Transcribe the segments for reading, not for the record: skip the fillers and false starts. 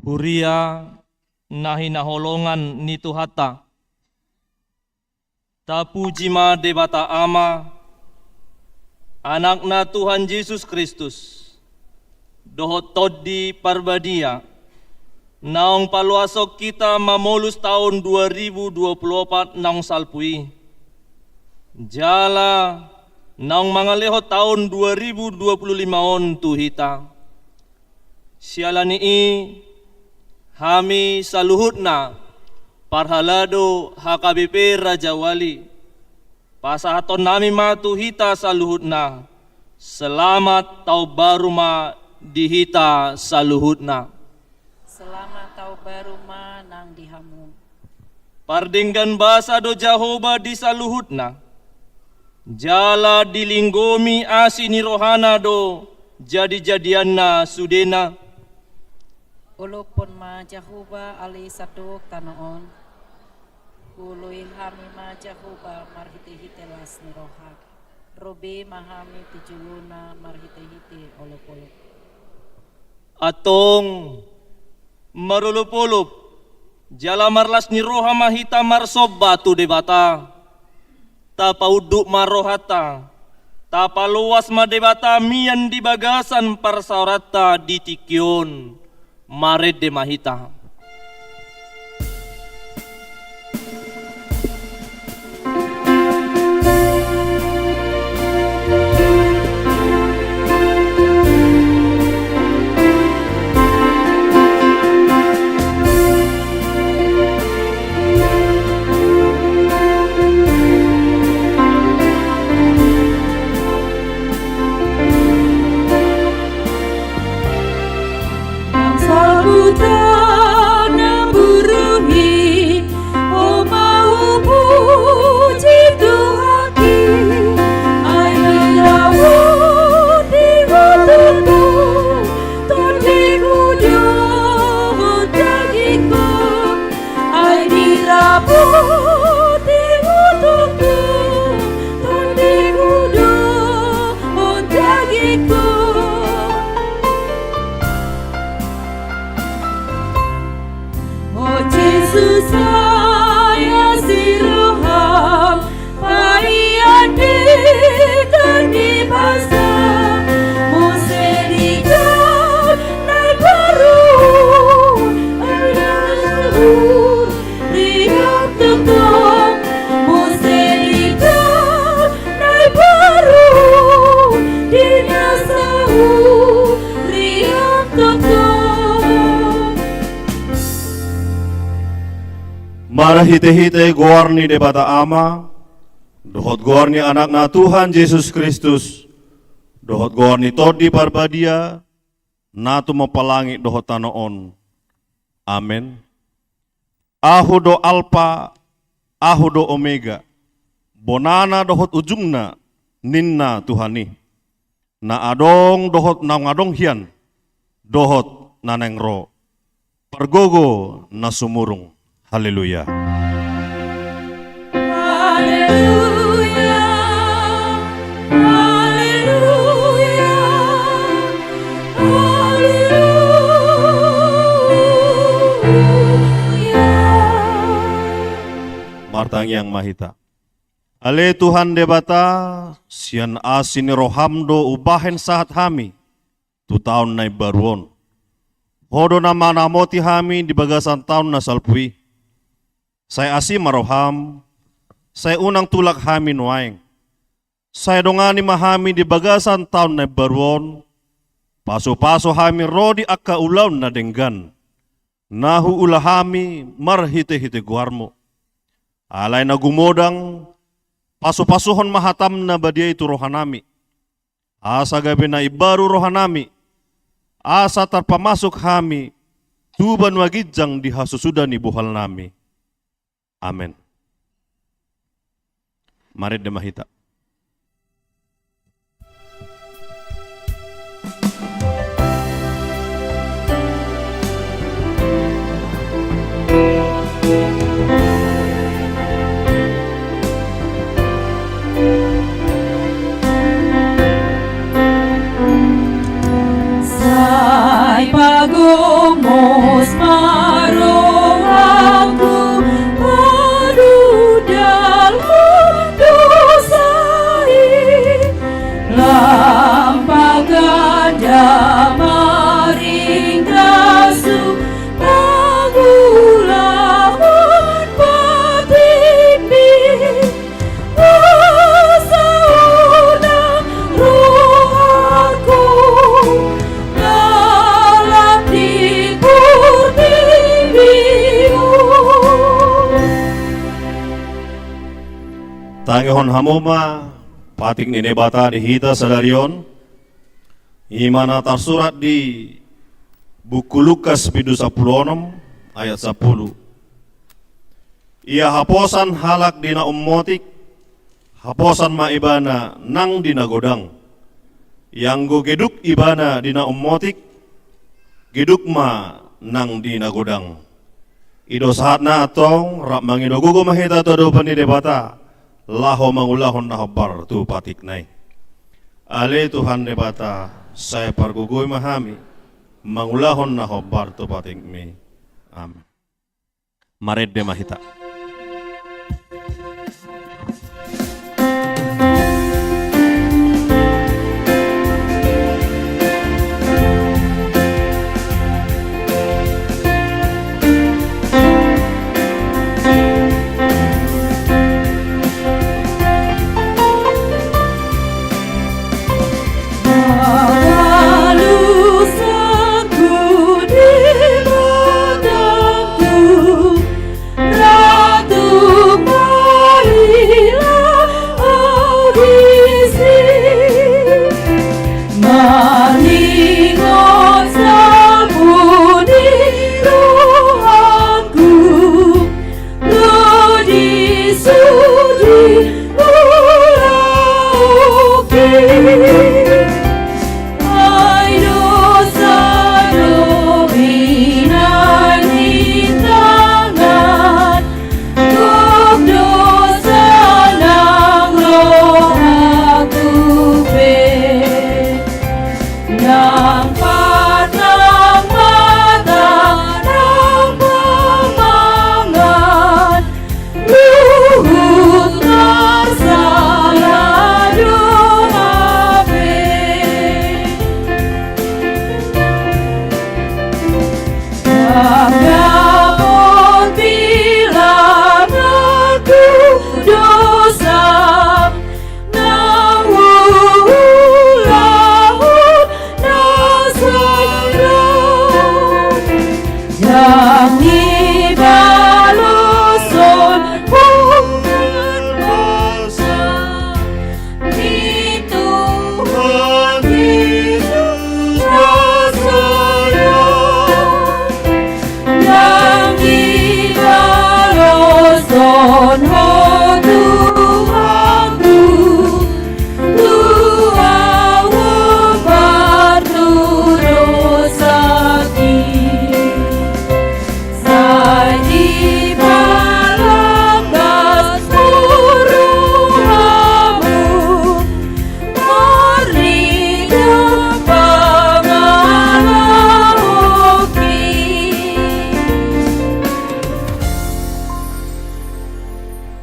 Huria nahi naholongan ni Tuhata. Tapuji ma Debata Ama, anakna Tuhan Yesus Kristus, dohot toddi parbadia, naong paluasok kita mamolus tahun 2024 naong salpui. Jala naong mangalehot tahun 2025 on tuhita. Sialani hami saluhutna parhalado HKBP Raja Wali. Pasahaton nami matu hita saluhutna. Selamat tau baru ma dihita saluhutna. Selamat tau baru ma nang dihamu. Pardinggan basa do Jahoba di saluhutna. Jala dilinggomi asini rohana do jadi-jadianna sudena. Ulupun ma Jahoba ali sadok tanoon. Ului hami ma Jahoba marhite-hite las ni rohak. Robe mahami tijuluna marhite-hite olop-olop. Atong marulup-ulup jala marlas ni roha mahita marsob batu debata. Tapauduk marohata, tapaluas madebata mian di bagasan parsaurata di tikyon, mared de mahita. Marahite-hite gorni Debata Ama, dohot gorni anakna Tuhan Yesus Kristus, dohot gorni todi parbadia, natu mapalangi dohot tanoon. Amen. Ahudo Alpha, ahudo Omega, bonana dohot ujungna, ninna Tuhani. Na adong dohot nang adong hian, dohot naneng ro, pergogo na sumurung. Haleluya. Haleluya. Haleluya. Haleluya. Martang yang mahita. Ale Tuhan debata, sian asini rohamdo ubahen sahat hami, tu tahun nai baruon. Hodo nama namoti hami di bagasan tahun na salpui. Saya asi maroham, saya unang tulak hami nuaing. Saya dongani mahami di bagasan tahun na baruon. Paso-paso hami rodi akka ulaw na denggan. Nahu ulahami marhite-hite guarmo. Alay na gumodang, paso-pasohon mahatam na badia itu rohanami. Asa gabi na ibaru rohanami. Asa terpamasuk hami, tuban wagijang dihasusudan ibuhal nami. Amin. Mari demahita. Sai pagomos Nangihon hamuma patik ni nebata di hita sadarion imana tersurat di buku Lukas pidu 10 ayat 10. Ia haposan halak dina ummotik, haposan ma ibana nang dina godang. Yang go geduk ibana dina ummotik, geduk ma nang dina godang. Ido saatna atong rap mangido gugo mahita todo panide bata, laho mangulahon nahabar tu patik nai. Ale Tuhan debata, saya pargugoy mahami, mangulahon nahabar tu patik mi. Amin. Mared de mahita.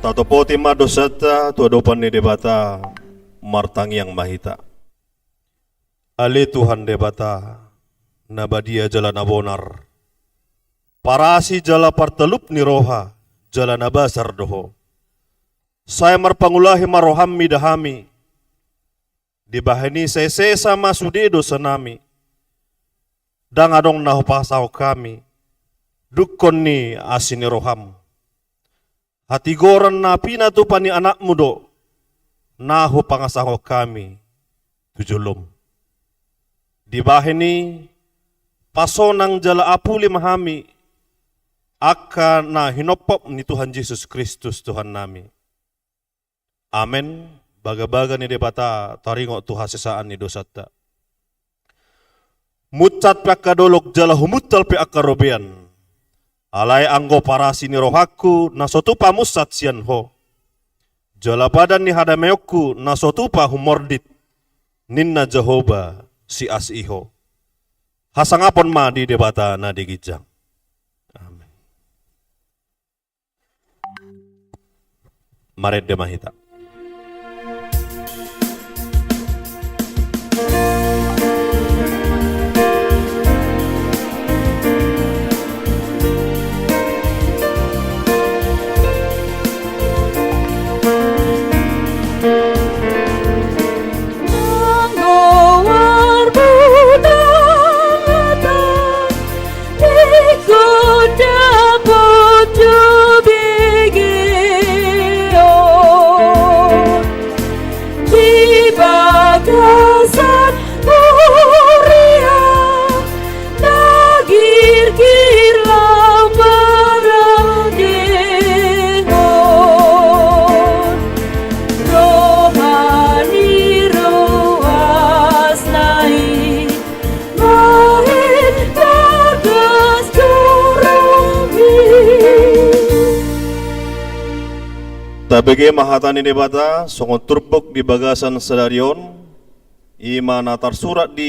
Tatopoti madosata tuadopan ni debata martang yang mahita. Ale Tuhan debata nabadia jalan abonar. Parasi jala partelup ni roha jalan abasar doho. Saya marpangulahi maroham midahami. Dibahani sese sama sudedo senami. Dang adong naho pasau kami. Dukon ni asini roham. Hati goran na pinatupani anak mudo, naho pangasaho kami, tujulom. Di bahini, pasonang jala apuli mahami, akan na hinopop ni Tuhan Yesus Kristus Tuhan nami. Amen. Baga-baga ni debata taringo tuha sesaan ni dosata. Mucat pe akadolok jala humutal pe akarobean. Alai anggo parasi ni rohaku na sotupa musat sian ho. Jala padan ni hadameokku na sotupa humordit. Ninna Jehovah si asiho. Hasangapon ma di debata na digijang. Amen. Mared de mahita. Ikut dapat tu begi, oh. Tabege mahatani debata songon turbuk di bagasan sedarion ima natar surat di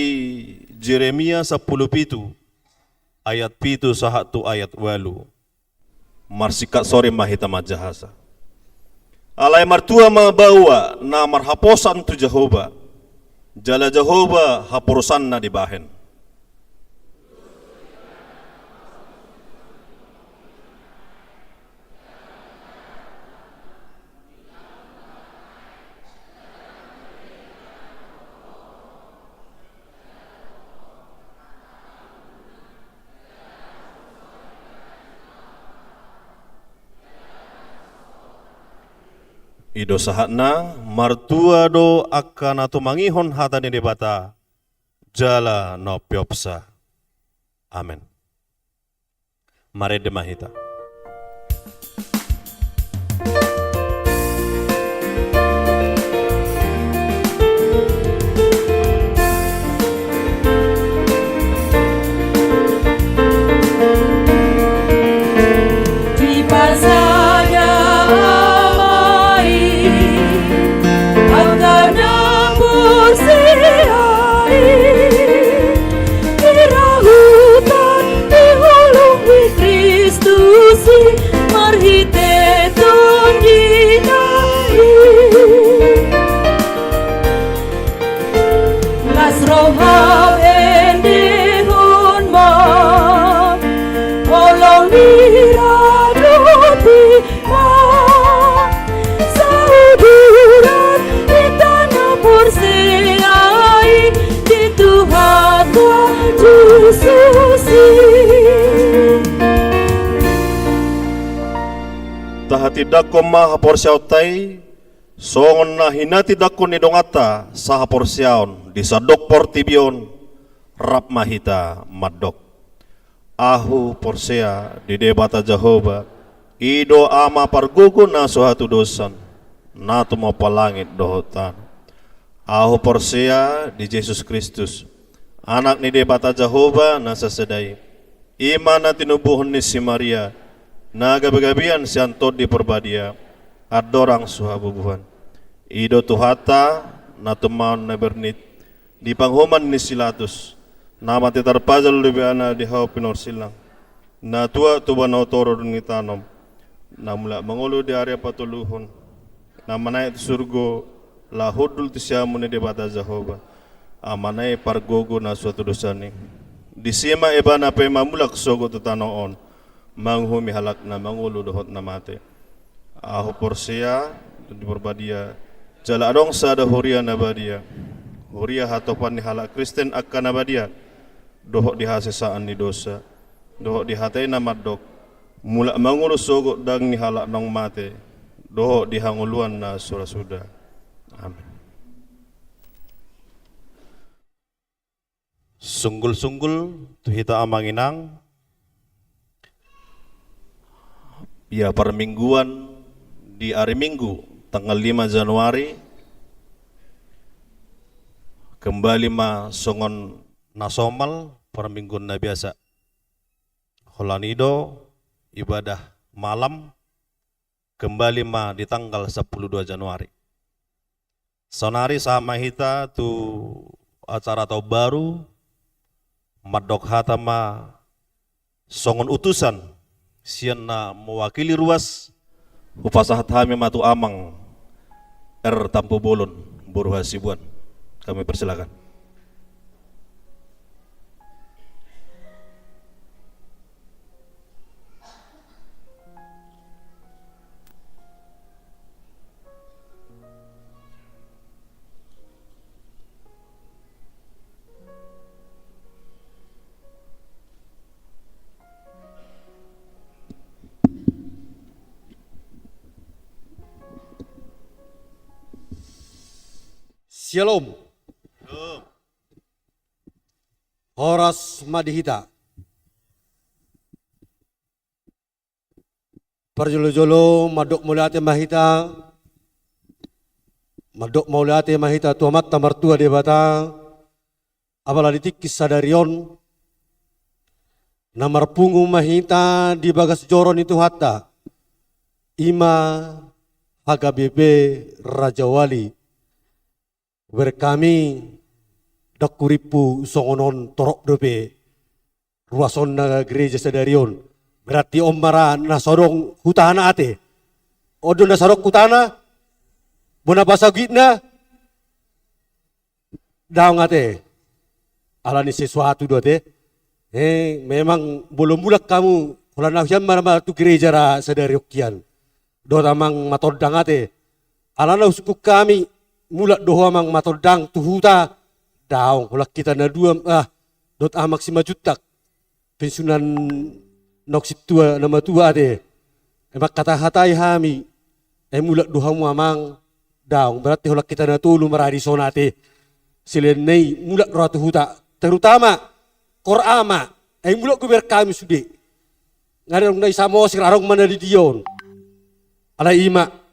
Jeremia 10 pitu ayat pitu sahatu ayat walu marsikat sore mahita majahasa alai martua mabawa na marhaposan tu Jehovah jala Jehovah hapurusan na dibahen. Ido sahatna martua do akan atau mangihon hata ni debata jala no piopsa. Amen. Mare de mahita. Tahati dako maha porsiautai songon na hinati dako ni dongata saha porsiaon disadok portibion rap mahita madok ahu porsea di debata Jehovah ido ama pargugu na suatu dosan na tumo palangit dohotan ahu porsea di Yesus Kristus anak ni debata Jehovah na sasedai iman na tinubuhon ni si Maria na gabi-gabian si antod di perbadia adorang suhabubuhan ido tuhata na tumaon na bernit di panghuman ni silatus nama titarpazal lubiana di hau pinor silang na tua tuba na otoro ni tanom na mula mangulu di area patuluhon na manay surgo lahudul tisyamu ni debata Jehovah amanay pargogo na suatu dosani disima eba na pe mamulak sogo tutanoon manghumi halak na mangulu dohot na mate aho porsia di berbadia jala adong sada huria na badia huria hatopan ni halak Kristen akan na badia dohot di hasesaan ni dosa dohot di hatay na madok mula mangulu sogo dang ni halak nong mate dohot di hanguluan na surasuda. Amin. Sunggul-sunggul tuhita amanginang ya permingguan di hari Minggu tanggal 5 Januari kembali ma songon nasomal permingguan na biasa holanido ibadah malam kembali ma di tanggal 12 Januari sonari sama hita tu acara atau baru madok hatama songon utusan sian na mewakili ruas upasahat hami matu amang Tampu Bolon Boru Hasibuan kami persilakan. Shalom. Horas Madihita. Parjolo-jolo madok mulate mahita. Madok mulate mahita tuamat tamartua debata. Apalagi kisadarion. Namar pungu mahita di bagas joron itu hatta. Ima HKBP Raja Wali berkami dakuripu songonon torok dope ruason na gereja sadarion berarti omara nasodong hutana ate odon nasarok hutana bona basagitna daong ate alani sesuatu dote memang belum bulak kamu kalau nafsian marah tu gereja ra sadariokian do tamang matodang ate alana usuk kami mulak doa mang matodang tuhuta daong hulak kita na dua dot amak si majutak pensiunan noksit tua nama tua ade emak kata hatai hami mulak doa mu amang daong berarti hulak kita na tulu maradi sonate silenei mulak doa tuhuta terutama korama mulak kuber kami sude ngarong na isamo sirarong mana di dion ala ima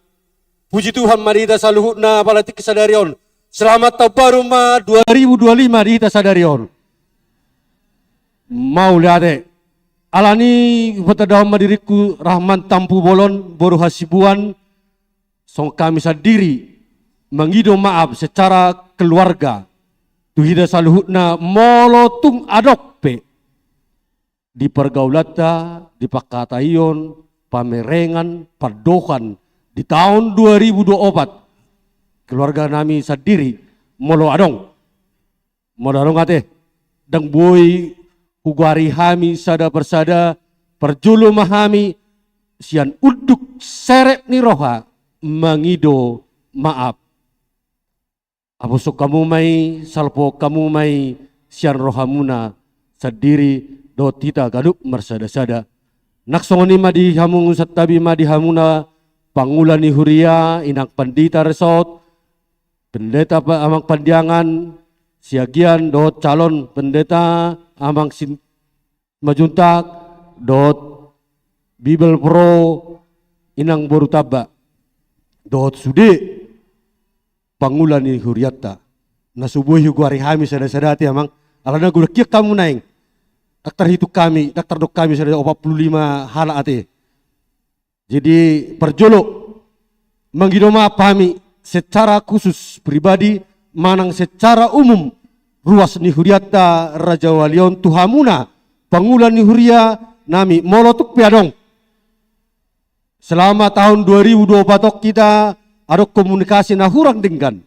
puji Tuhan mari kita saluhut na palatik kesadarion. Selamat tahun baru ma 2025 di kita sadarion. Mau lihat alani betadahom madiriku Rahman Tampu Bolon boru hasibuan song kami sadiri mengido maaf secara keluarga. Tu kita saluhut na molotung adokpe di pergaulata, di pakatayon, pamerengan, padokan di tahun 2024 keluarga nami sadiri molo adong ate dang boy hugari hami sada persada perjulu mahami sian uduk serep ni roha mengido maaf abusuk kamu mai salpo kamu mai sian rohamuna sadiri do tita gaduk mersada-sada naksongoni madi hamung satabi madi hamuna Pangulani Huria, Inak Pandita Resort, Pendeta Amang Pandiangan, Siagian, dot calon pendeta Amang Majuntak, dot Bible Pro, Inang Borutaba, dot Sude, Pangulani Huriata, Nasubuhi Guari Hami sada-sadati Amang, alana gula kia kamu naing, daktar hitu kami, daktar dok kami sada 45 hala ate. Jadi perjolo menggidoma pahami secara khusus pribadi manang secara umum ruas ni huriata Raja Walion Tuhamuna pangulan ni huria nami molotuk piadong selama tahun 2024 kita ada komunikasi na hurang denggan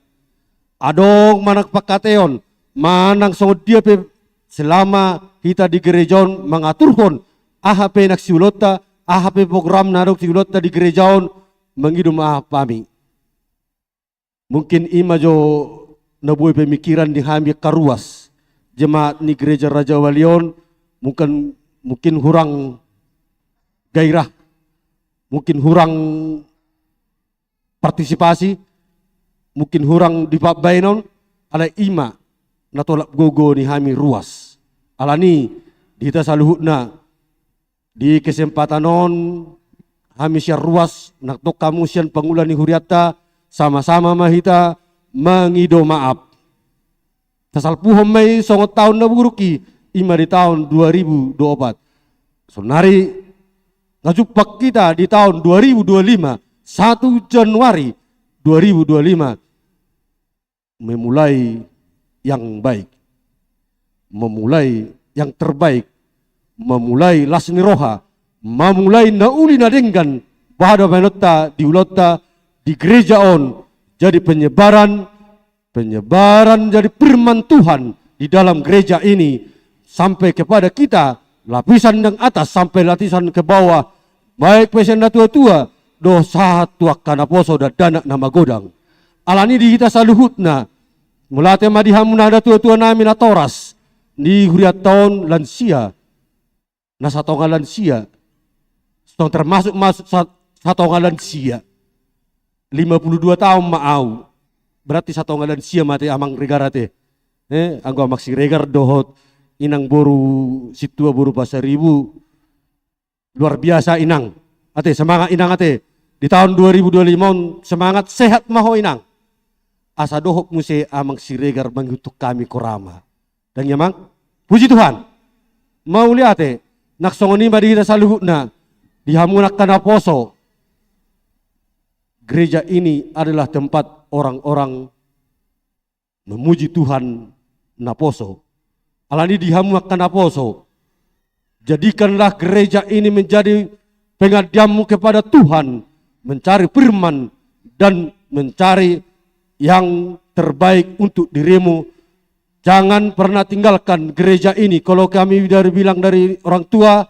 adong manang pakateon manang songod dia pe selama kita di gerejon mengaturhon AHP nak siulota AHP program narok siulota di gerejaon mengidum pami. Mungkin ima jo nabuy pemikiran di hami karuas jemaat ni gereja Raja Walion mungkin hurang gairah, mungkin hurang partisipasi, mungkin hurang di bainon ala ima natolak gogo ni hami ruas. Alani dita saluhutna di kesempatan non kami siar ruas naktok kamu sian pangulan ni huriata sama-sama mahita mengido maaf. Tasalpuhom may songot tahun na buruki ima di tahun 2024. Sonari ngajupak kita di tahun 2025 1 Januari 2025 memulai yang baik, memulai yang terbaik, memulai lasni roha, memulai nauli nadenggan bahada menota diulota di gereja on jadi penyebaran jadi firman Tuhan di dalam gereja ini sampai kepada kita lapisan yang atas sampai lapisan ke bawah baik pesenda tua-tua dosa tua kana poso dan dana nama godang alani di kita saluhutna mulate madihamuna ada tua-tua nami na toras di huriat tahun lansia na satongan lansia setong termasuk satongan lansia 52 tahun maau berarti satongan lansia mati amang regarate anggo amak si regar dohot inang boru situa boru pasaribu luar biasa inang ate semangat inang ate di tahun 2025 semangat sehat maho inang asa dohok muse amang si regar menghutuk kami korama dan yamang puji Tuhan mau liate naksongoni madi kita saluhutna dihamunak kana poso gereja ini adalah tempat orang-orang memuji Tuhan naposo. Alani dihamu akan naposo. Jadikanlah gereja ini menjadi pengabdianmu kepada Tuhan, mencari firman dan mencari yang terbaik untuk dirimu. Jangan pernah tinggalkan gereja ini. Kalau kami bilang dari orang tua,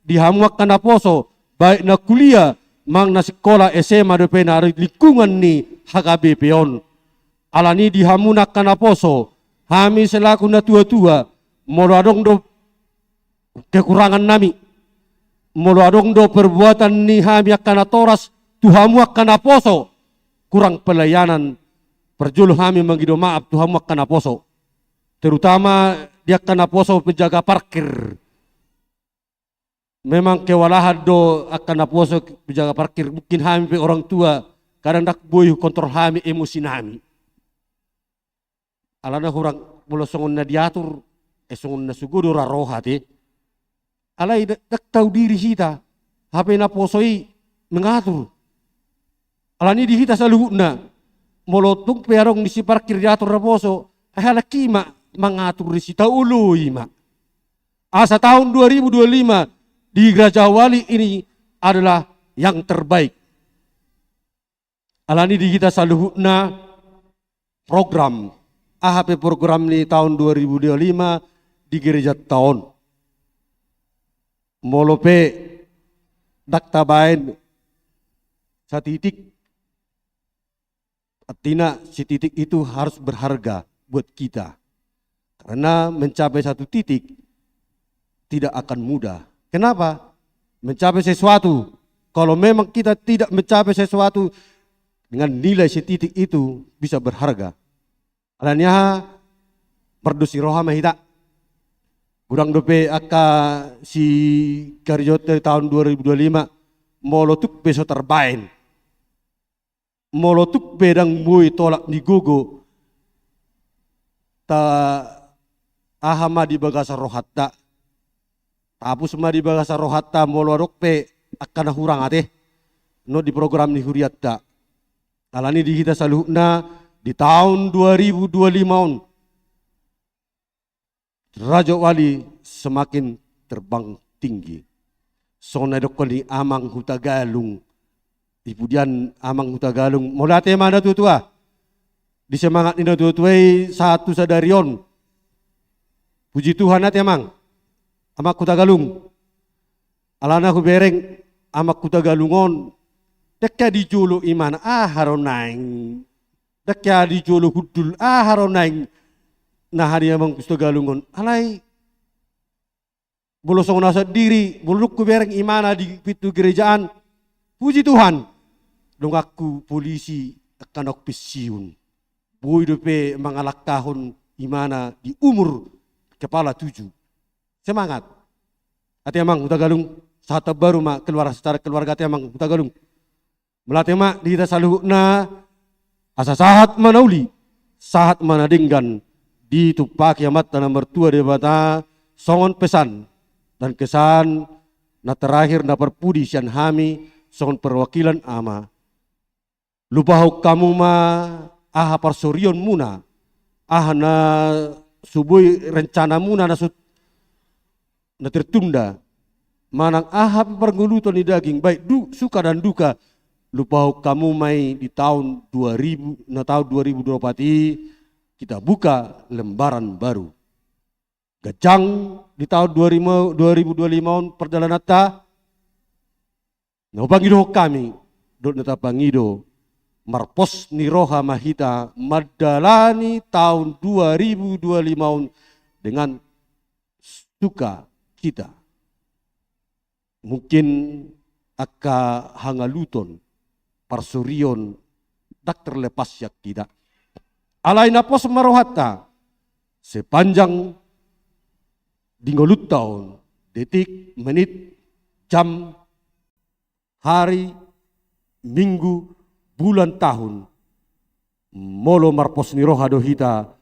dihamu akan naposo, baik na kuliah, mang na sekolah SMA DP na lingkungan ni HKB Peon. Alani dihamu akan naposo, kami selaku na tua-tua, molo adong do kekurangan nami, molo adong do perbuatan ni kami akan natoras, Tuhamu akan naposo, kurang pelayanan, perjulu kami menggido maaf, Tuhamu akan naposo. Terutama dia akan naposo penjaga parkir. Memang kewalahan do akan naposo penjaga parkir. Mungkin kami orang tua kadang dak boy kontrol kami emosi nami. Alana kurang mula songon na diatur, songon na sugudo raroha te. Alay dak tahu diri kita, HP naposoi mengatur. Alani di kita selalu na molotung perong di si parkir diatur naposo, halaki mengatur di si taului mak. Asa tahun 2025 di Geraja Wali ini adalah yang terbaik. Alani di kita selalu na program AHP program ini tahun 2025 di gereja tahun. Molope daktabain sa titik. Artinya si titik itu harus berharga buat kita. Karena mencapai satu titik tidak akan mudah. Kenapa? Mencapai sesuatu. Kalau memang kita tidak mencapai sesuatu dengan nilai si titik itu bisa berharga. Alanya perdusi rohama hita. Gudang dope aka si karyote tahun 2025 molotuk beso terbain. Molotuk bedang bui tolak di gogo. Ta ahama di bagasa rohatta. Tapus ma di bagasa rohatta molorok pe akan hurang ate. No di program ni huriatta. Alani di kita saluhna di tahun 2025 Raja Wali semakin terbang tinggi. Sona dokoli amang hutagalung. Ipudian amang hutagalung. Molate mana tutua? Di semangat ini tutuai satu sadarion. Puji Tuhan ate amang. Amak hutagalung. Alana ku bereng amak hutagalungon. Dekya dijulu iman haronaing. Dekya dijulu hudul haronaing. Nah hari amang hutagalungon. Alai bolosong nasa diri, buluk ku bereng imana di pintu gerejaan. Puji Tuhan. Dong aku polisi akan aku pesiun. Boy dope mangalak kahon imana di umur kepala 7. Semangat. Hati amang hutagalung saat baru mak keluar secara keluarga hati amang hutagalung. Melatih mak di kita selalu na asa sahat manauli, sahat manadinggan di tupak kiamat tanah mertua di bata songon pesan dan kesan na terakhir na perpudi sian hami songon perwakilan ama. Lupahuk kamu ma aha parsorion muna, aha na subui rencana muna na tertunda. Manang aha pergulutan di daging baik suka dan duka. Lupahuk kamu mai di tahun 2000 na tahun 2024 kita buka lembaran baru. Gajang di tahun 2025 perjalanan ta. Nah pangido kami dot nata pangido marpos ni roha mahita madalani tahun 2025 dengan suka kita. Mungkin aka hangaluton parsurion dak terlepas yak tidak. Alai napos marohata sepanjang dinggolut tahun, detik, menit, jam, hari, minggu, bulan, tahun. Molo marpos ni roha dohita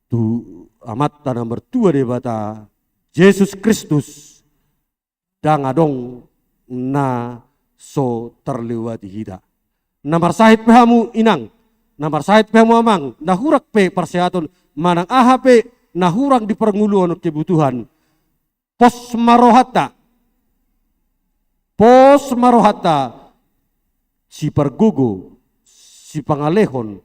tu amat tanah mertua debata Yesus Kristus dangadong na so terlewati hita. namar sahit pehamu inang, namar sahit pehamu amang, nahurak pe persehatun, manang AHP, nahurang di pernguluan kebutuhan. Pos marohata, si pergogo, si pangalehon,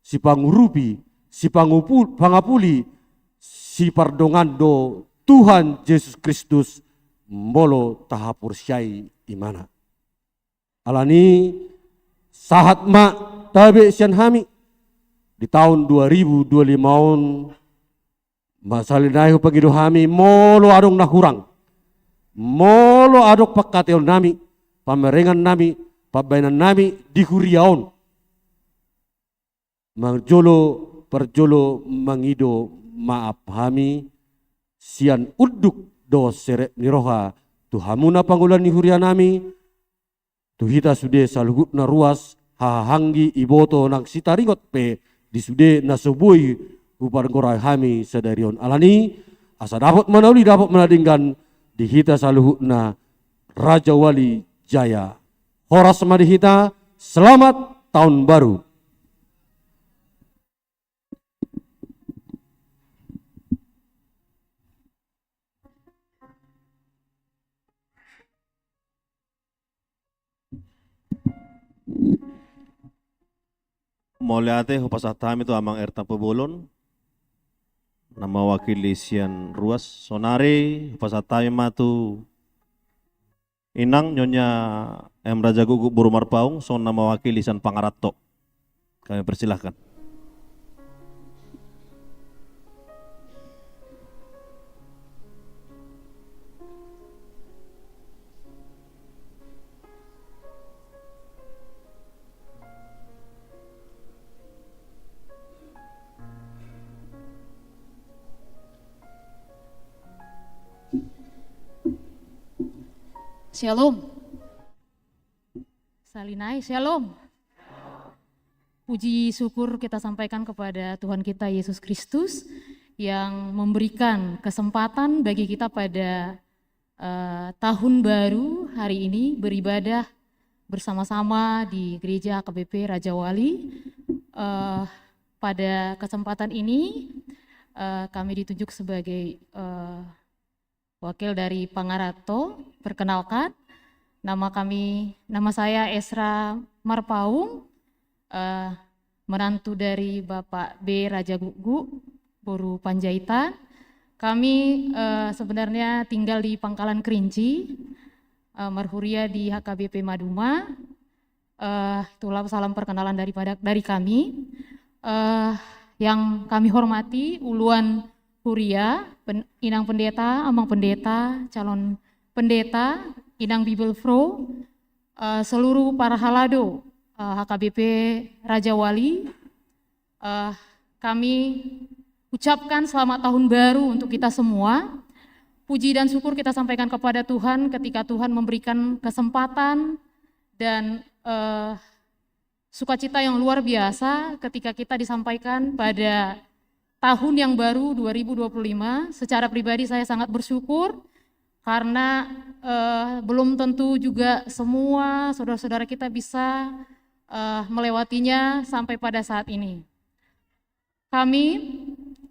si pangurupi, si pangapuli, si pardongando Tuhan Yesus Kristus molo tahapur syai imana. Alani sahat ma tabe sian hami di tahun 2025 on masalinayo pagido hami molo adong nahurang, molo adok pakateon nami, pamerengan nami, pabainan nami di huriaon. Mangjolo perjolo mangido maaf hami sian uduk do serep niroha tuhamuna panggulan ni huria nami tuhita sude salhut na ruas hahanggi iboto nang sitaringot pe di sude nasobui upar ngorai hami sadarion alani asa dapat manauli dapat menadingkan di hita salhut na Raja Wali Jaya. Horas madihita, selamat tahun baru. Moliate hupasatami itu amang erta pebolon nama wakili sian ruas sonare hupasatami matu inang nyonya Raja Gugu Burumar Paung son nama wakili sian Pangarato. Kami persilahkan. Shalom. Salinai, shalom. Puji syukur kita sampaikan kepada Tuhan kita Yesus Kristus yang memberikan kesempatan bagi kita pada tahun baru hari ini beribadah bersama-sama di Gereja AKBP Raja Wali. Pada kesempatan ini kami ditunjuk sebagai wakil dari Pangarato. Perkenalkan, nama saya Esra Marpaung, menantu dari Bapak B. Raja Gugu Boru Panjaitan. Kami sebenarnya tinggal di Pangkalan Kerinci, Marhuria di HKBP Maduma. Itulah salam perkenalan dari kami. Yang kami hormati Uluan Huria, Inang Pendeta, Amang Pendeta, calon pendeta, Inang Bibel Fro, seluruh para halado HKBP Raja Wali. Kami ucapkan selamat tahun baru untuk kita semua. Puji dan syukur kita sampaikan kepada Tuhan ketika Tuhan memberikan kesempatan dan sukacita yang luar biasa ketika kita disampaikan pada tahun yang baru 2025. Secara pribadi saya sangat bersyukur karena belum tentu juga semua saudara-saudara kita bisa melewatinya sampai pada saat ini. Kami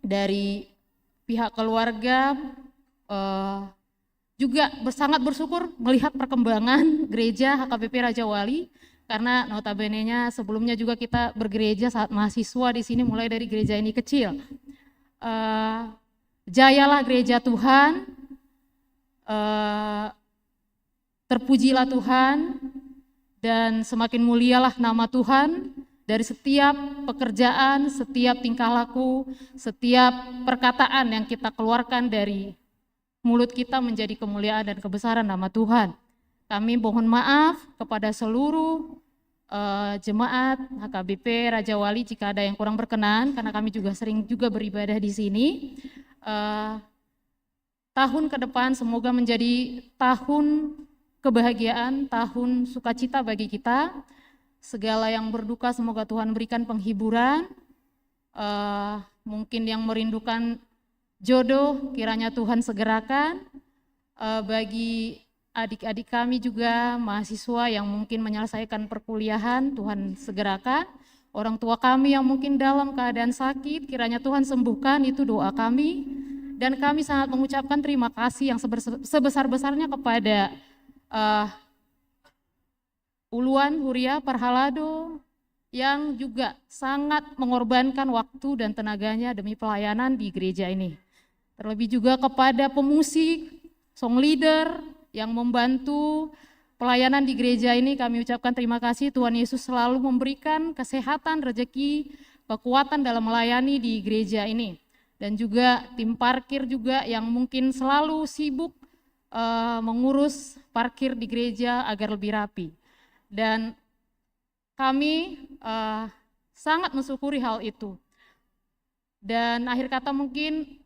dari pihak keluarga juga sangat bersyukur melihat perkembangan gereja HKBP Raja Wali, karena notabene-nya sebelumnya juga kita bergereja saat mahasiswa di sini, mulai dari gereja ini kecil. Jayalah gereja Tuhan, terpujilah Tuhan, dan semakin mulialah nama Tuhan dari setiap pekerjaan, setiap tingkah laku, setiap perkataan yang kita keluarkan dari mulut kita menjadi kemuliaan dan kebesaran nama Tuhan. Kami mohon maaf kepada seluruh jemaat HKBP Raja Wali jika ada yang kurang berkenan, karena kami juga sering beribadah di sini. Tahun ke depan semoga menjadi tahun kebahagiaan, tahun sukacita bagi kita. Segala yang berduka semoga Tuhan berikan penghiburan. Mungkin yang merindukan jodoh kiranya Tuhan segerakan. Bagi adik-adik kami juga mahasiswa yang mungkin menyelesaikan perkuliahan, Tuhan segerakan. Orang tua kami yang mungkin dalam keadaan sakit, kiranya Tuhan sembuhkan, itu doa kami. Dan kami sangat mengucapkan terima kasih yang sebesar-besarnya kepada Uluan Huria Parhalado yang juga sangat mengorbankan waktu dan tenaganya demi pelayanan di gereja ini. Terlebih juga kepada pemusik, song leader yang membantu pelayanan di gereja ini, kami ucapkan terima kasih. Tuhan Yesus selalu memberikan kesehatan, rezeki, kekuatan dalam melayani di gereja ini. Dan juga tim parkir juga yang mungkin selalu sibuk mengurus parkir di gereja agar lebih rapi. Dan kami sangat mensyukuri hal itu. Dan akhir kata mungkin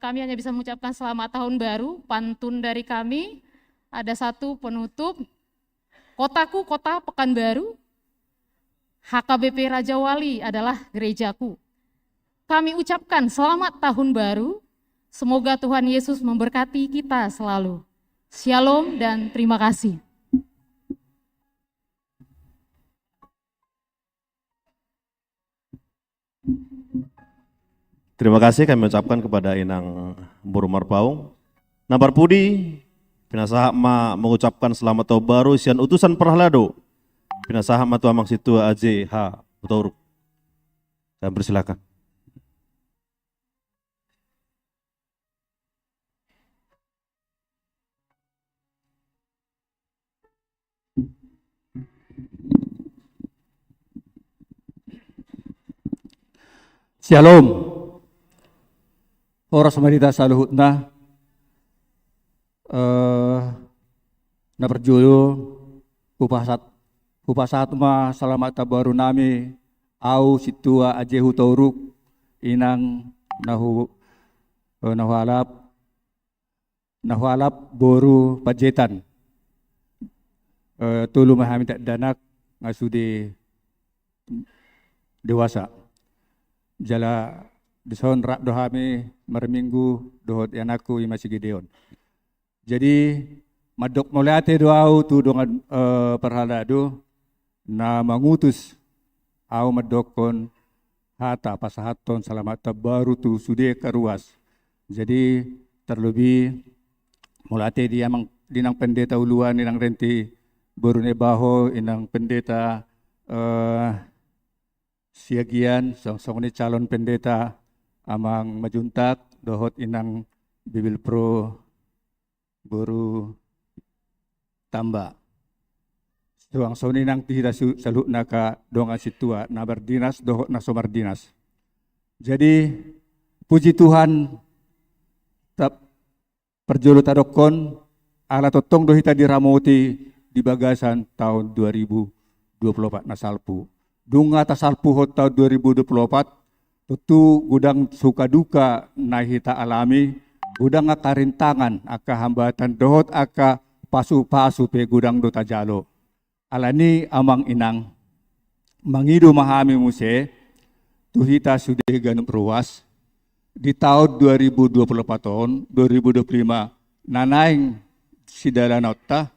kami hanya bisa mengucapkan selamat tahun baru. Pantun dari kami ada satu penutup. Kotaku kota Pekanbaru, HKBP Raja Wali adalah gerejaku. Kami ucapkan selamat tahun baru. Semoga Tuhan Yesus memberkati kita selalu. Shalom dan terima kasih. Terima kasih kami ucapkan kepada Inang Burumar Paung. Nabar Pudi, pinasaha ma mengucapkan selamat tahun baru sian utusan Parhalado. Pinasaha ma tuamang situ AJH Utoruk. Saya persilakan. Shalom. Oras marita saluhut na perjulo kupasat ma selamat tabaru nami au situa ajehu tauruk inang nahualap boru pajetan tulu mahami tak danak ngasude dewasa jala dison rak dohami merminggu dohot yanaku imasi Gideon. Jadi madok moliate doau tu dengan Parhalado na mengutus au madokon hata pasahaton selamat tabaru tu sude karuas. Jadi terlebih molate dia mang dinang pendeta uluan inang renti borune baho inang pendeta siagian song ni calon pendeta amang majuntak dohot inang Bibil Pro boru tamba. Suang soni nang tihida saluk naka donga situa na berdinas dohot na somardinas. Jadi puji Tuhan tap perjolo tadokon ala totong dohita diramoti di bagasan tahun 2024 na salpu. Dunga ta salpu hot tahun 2024 tentu gudang suka duka na hita alami, gudang akarintangan, aka hambatan dohot aka pasu-pasu pe gudang do tajalo. Alani amang inang, mangido mahami muse, tuhita sudah ganap ruas, di tahun 2024 tahun, 2025, nanaing sidala nota,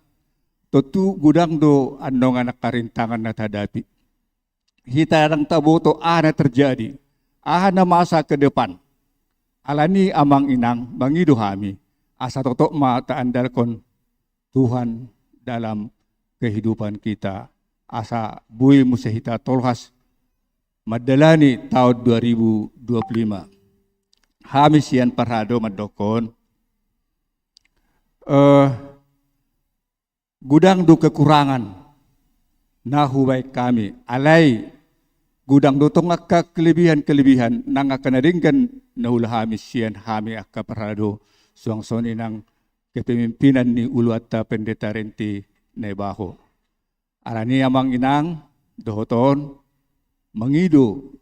tentu gudang do andong anak karintangan na tadapi. Hita yang taboto ana terjadi, ahana masa ke depan. Alani amang inang bangido kami. Asa totok mata andalkon Tuhan dalam kehidupan kita. Asa bui musahita tolhas madalani tahun 2025. Kami sian Parhalado madokon. Gudang do kekurangan. Nahu baik kami. Alai gudang dotong akka kelebihan-kelebihan nang akan naringkan nahulah hami sian hami akka Parhalado suang soni nang kepemimpinan ni Uluata Pendeta Renti Nebaho. Alani amang inang dohoton mengido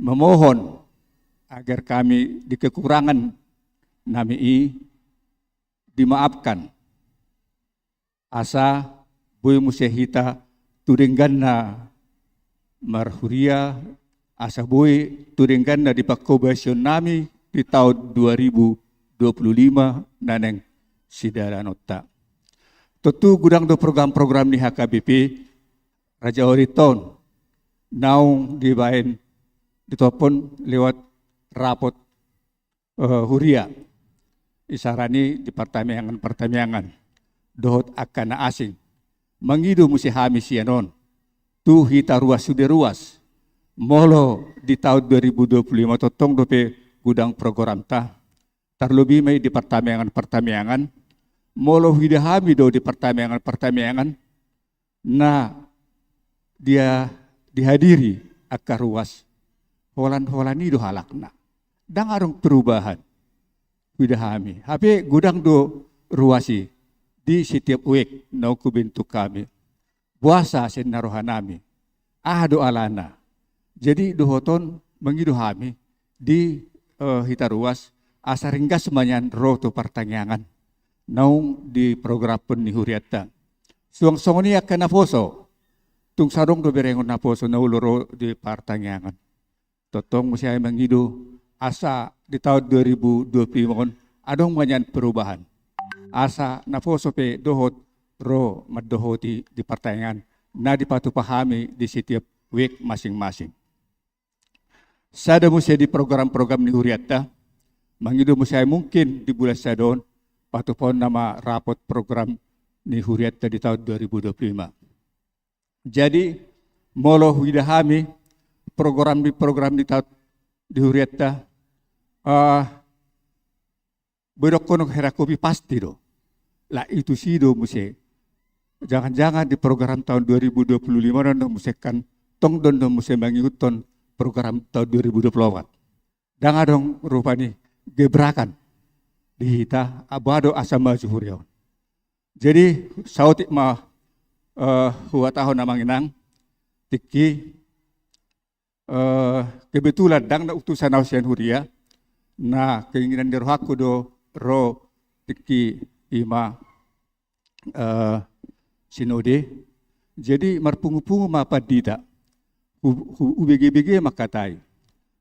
memohon agar kami di kekurangan nami dimaafkan. Asa boy musahita turinggan na marhuria asaboy turinggan na dipakobasyon nami di tahun 2025 naneng sidara nota. Tentu gudang do program-program ni HKBP Raja Oriton naung dibain ditopon lewat rapot huria isarani di pertamiangan dohot akan asing mengidu musi hami sianon tu hita ruas sude ruas molo di tahun 2025 totong dope gudang program terlebih mai di pertamiangan molo hida hami do di pertamiangan nah dia dihadiri akar ruas holan itu halakna dang arung perubahan widahami tapi gudang do ruasi di setiap week nauku bentuk kami puasa sen narohanami do alana jadi dohoton mengidu hami di hita ruas asaringga semanyan roto pertanyaan naung di program penihuriata suang-suang ini akan nafoso tung sarong do berengon naposo na uluro di pertanyaan. Totong musya mengidu asa di tahun 2020 adong banyak perubahan. Asa naposo pe dohot ro madohoti di pertanyaan na dipatu pahami di setiap week masing-masing. Sada musya di program-program ni huriata mengidu musya mungkin di bulan sadon patupon nama rapot program ni huriata di tahun 2025. Jadi molo widahami program di huriata bedok kono herakopi pasti do lah itu sih do muse jangan-jangan di program tahun 2025 don musekan tong don muse mengikuton program tahun 2024 dan dong rupani gebrakan di hita abado asama juhurion jadi sautik mah huwa tahun namang inang tiki kebetulan dang na utusan nausian huria na keinginan di rohaku do ro tiki ima sinode jadi marpungu-pungu mapa dida ubg-bg makatai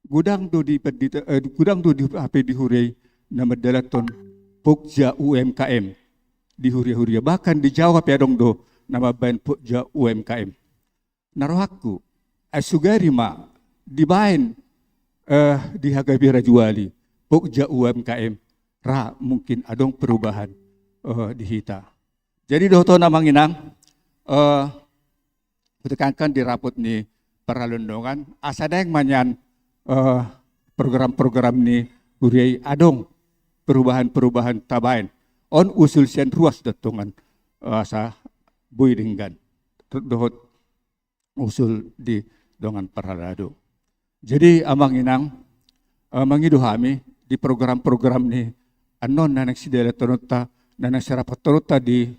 gudang do di HP di hurai nama dalaton Pokja UMKM di huria-huria bahkan dijawab ya dong do nama bain Pokja UMKM. Narohaku, asugari ma dibain di Hagabira Juali Pokja UMKM ra mungkin adong perubahan di hita. Jadi doto namang inang tekankan di rapot ni peralundongan asada yang manyan program-program ni huriai adong perubahan-perubahan tabain on usul sian ruas datungan asa bui dinggan dohot usul di dongan paralado. Jadi amang inang mangidu hami di program-program ni anon nanak sidela tonuta nanak serapat tonuta di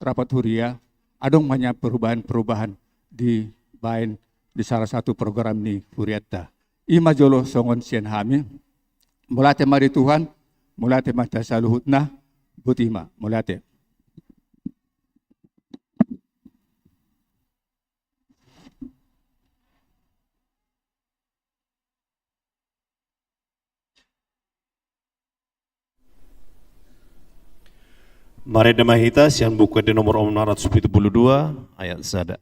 rapat huria adong banyak perubahan-perubahan di bain di salah satu program ni huriata. Ima jolo songon sian hami mulate mari Tuhan mulate mata saluhutna butima mulate. Mari demahita sian buku di nomor 672 ayat sada.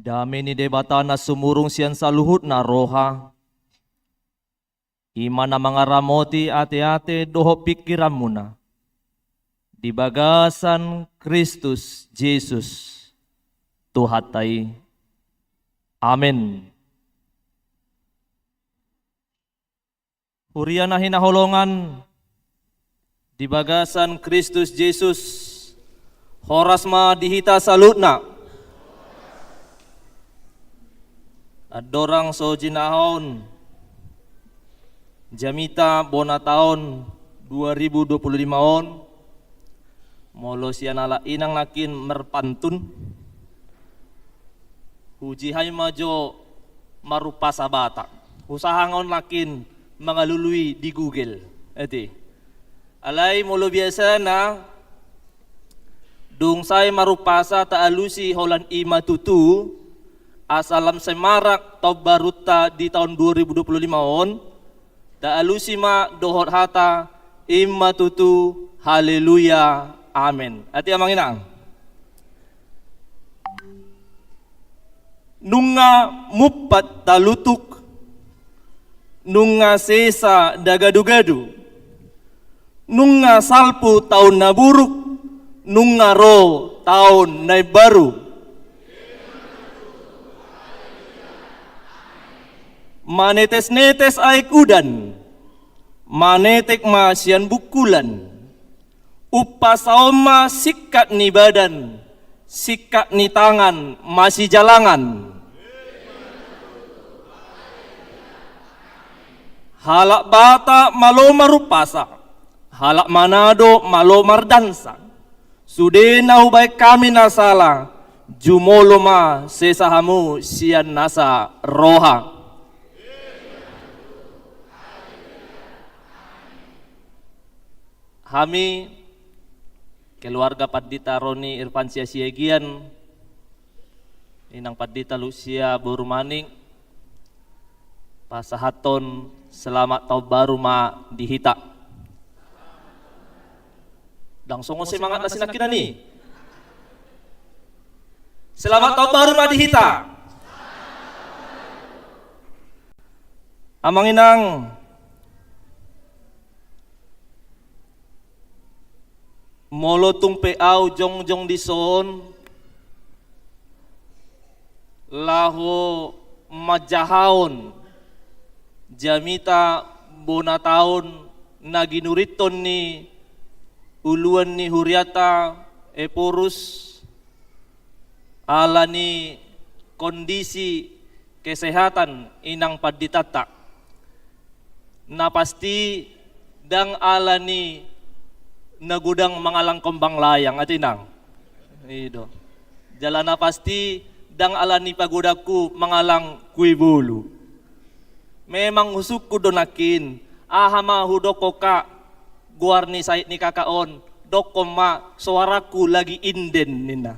Dami ni debata na sumurung siyan sa luhut na roha. Imana mangaramoti ate-ate doho pikiranmu na. Di bagasan Kristus Yesus Tuhatai. Amin. Huriana hinaholongan di bagasan Kristus Yesus horasma dihita salutna. Adorang so jinahon jamita bona tahun 2025 on molo sianala inang lakin merpantun huji hay majo marupa sabata usahangon lakin mangalului di Google eti alai molo biasa na dung say marupasa taalusi holan ima tutu asalam semarak tau baruta di tahun 2025 on taalusi ma dohot hata ima tutu haleluya amin ati amang inang nunga mupat talutuk nunga sesa dagadu-gadu nunga salpu tahun naburuk nunga ro tahun nai baru manetes-netes aik udan manetek ma sian bukulan upasaoma sikat ni badan sikat ni tangan masih jalangan halak bata malo marupasa halak manado malo mardansa sude nahu baik kami nasala jumolo ma sesahamu sian nasa roha kami keluarga Padita Roni Irfan Sia Siegian inang Padita Lucia Borumaning pasahaton selamat tahun baru ma dihita langsung semangat nasi nakina nih selamat tahun baru ma dihita amang inang molo tung peau jong di son laho majahaon jamita bona taon naginuriton ni uluan ni huriata eporus ala ni kondisi kesehatan inang paditata na pasti dang ala ni nagudang mangalang kombang layang atinang ido jalana pasti dang alani pagudaku mangalang kuibulu memang husukku donakin ahama hudoko ka guar ni say ni kakaon doko ma suaraku lagi inden nina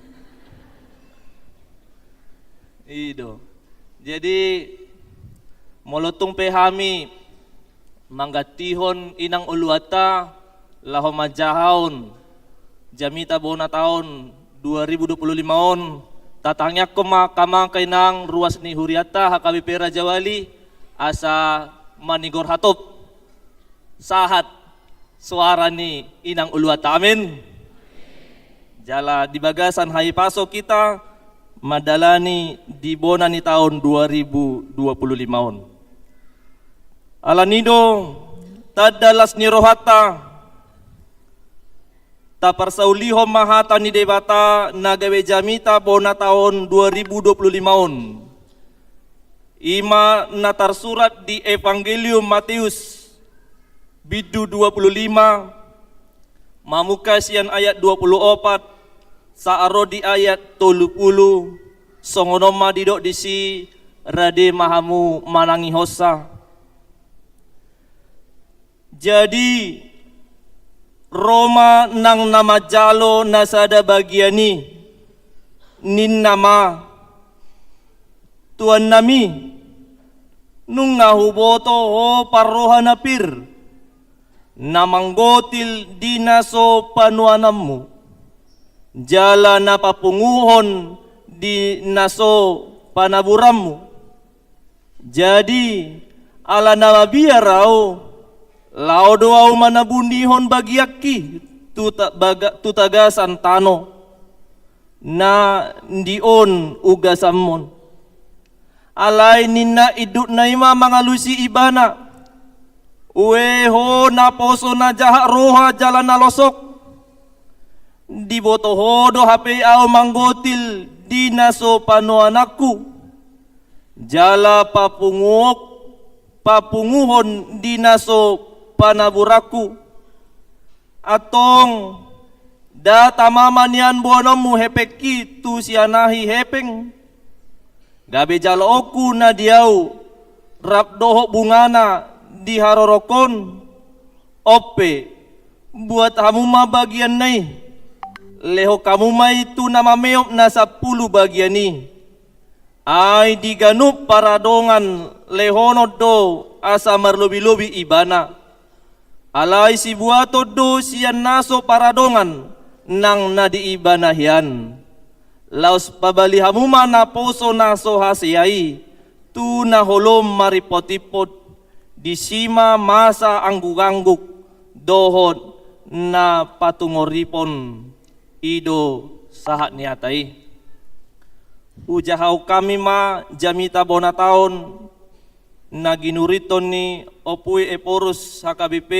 ido jadi molotong pehami manggatihon inang uluata laho majahaon jamita bona tahun 2025 on tatangnya koma kama kainang ruas ni huriata hakabi pera jawali asa manigor hatop sahat suara ni inang uluata amin jala di bagasan hai paso kita madalani di bona ni tahun 2025 on alanido tadalas ni rohata taparsauliho mahata ni debata nagawe jamita bona tahun 2025 on ima natar surat di Evangelium Matius bidu 25 mamukasian ayat 24 saaro di ayat 30 songonoma didok disi rade mahamu manangi hosa jadi Roma nang nama jalo nasada bagiani nin nama tuan nami nung nahuboto ho parrohana pir namanggotil dinaso panuanammu jala napapunguhon di naso panaburammu jadi ala nama biarau lao doau manabundihon bagiaki tutagasan tano na ndion ugasamon alay nina idut na ima mga lusi ibana uweho na poso na jaha roha jalan na losok di boto hodo hape au manggotil di naso pano anakku jala papunguhon di naso panaburaku atong da tamaman yan buonomu hepeki tu sianahi hepeng gabe jalo oku na diau rap doho bungana di harorokon ope buat hamuma bagian nai leho kamu itu nama meop na 10 bagian ni ay diganup paradongan lehono do asa marlobi-lobi ibana alay si buato do siyan naso paradongan nang nadi ibanahian laos pabalihamuma na poso naso hasiyai tu na holom maripotipot di sima masa anggugangguk dohot na patungoripon ido sahat niatai ujahau kami ma jamita bona taon na ginuriton ni opui eporus HKBP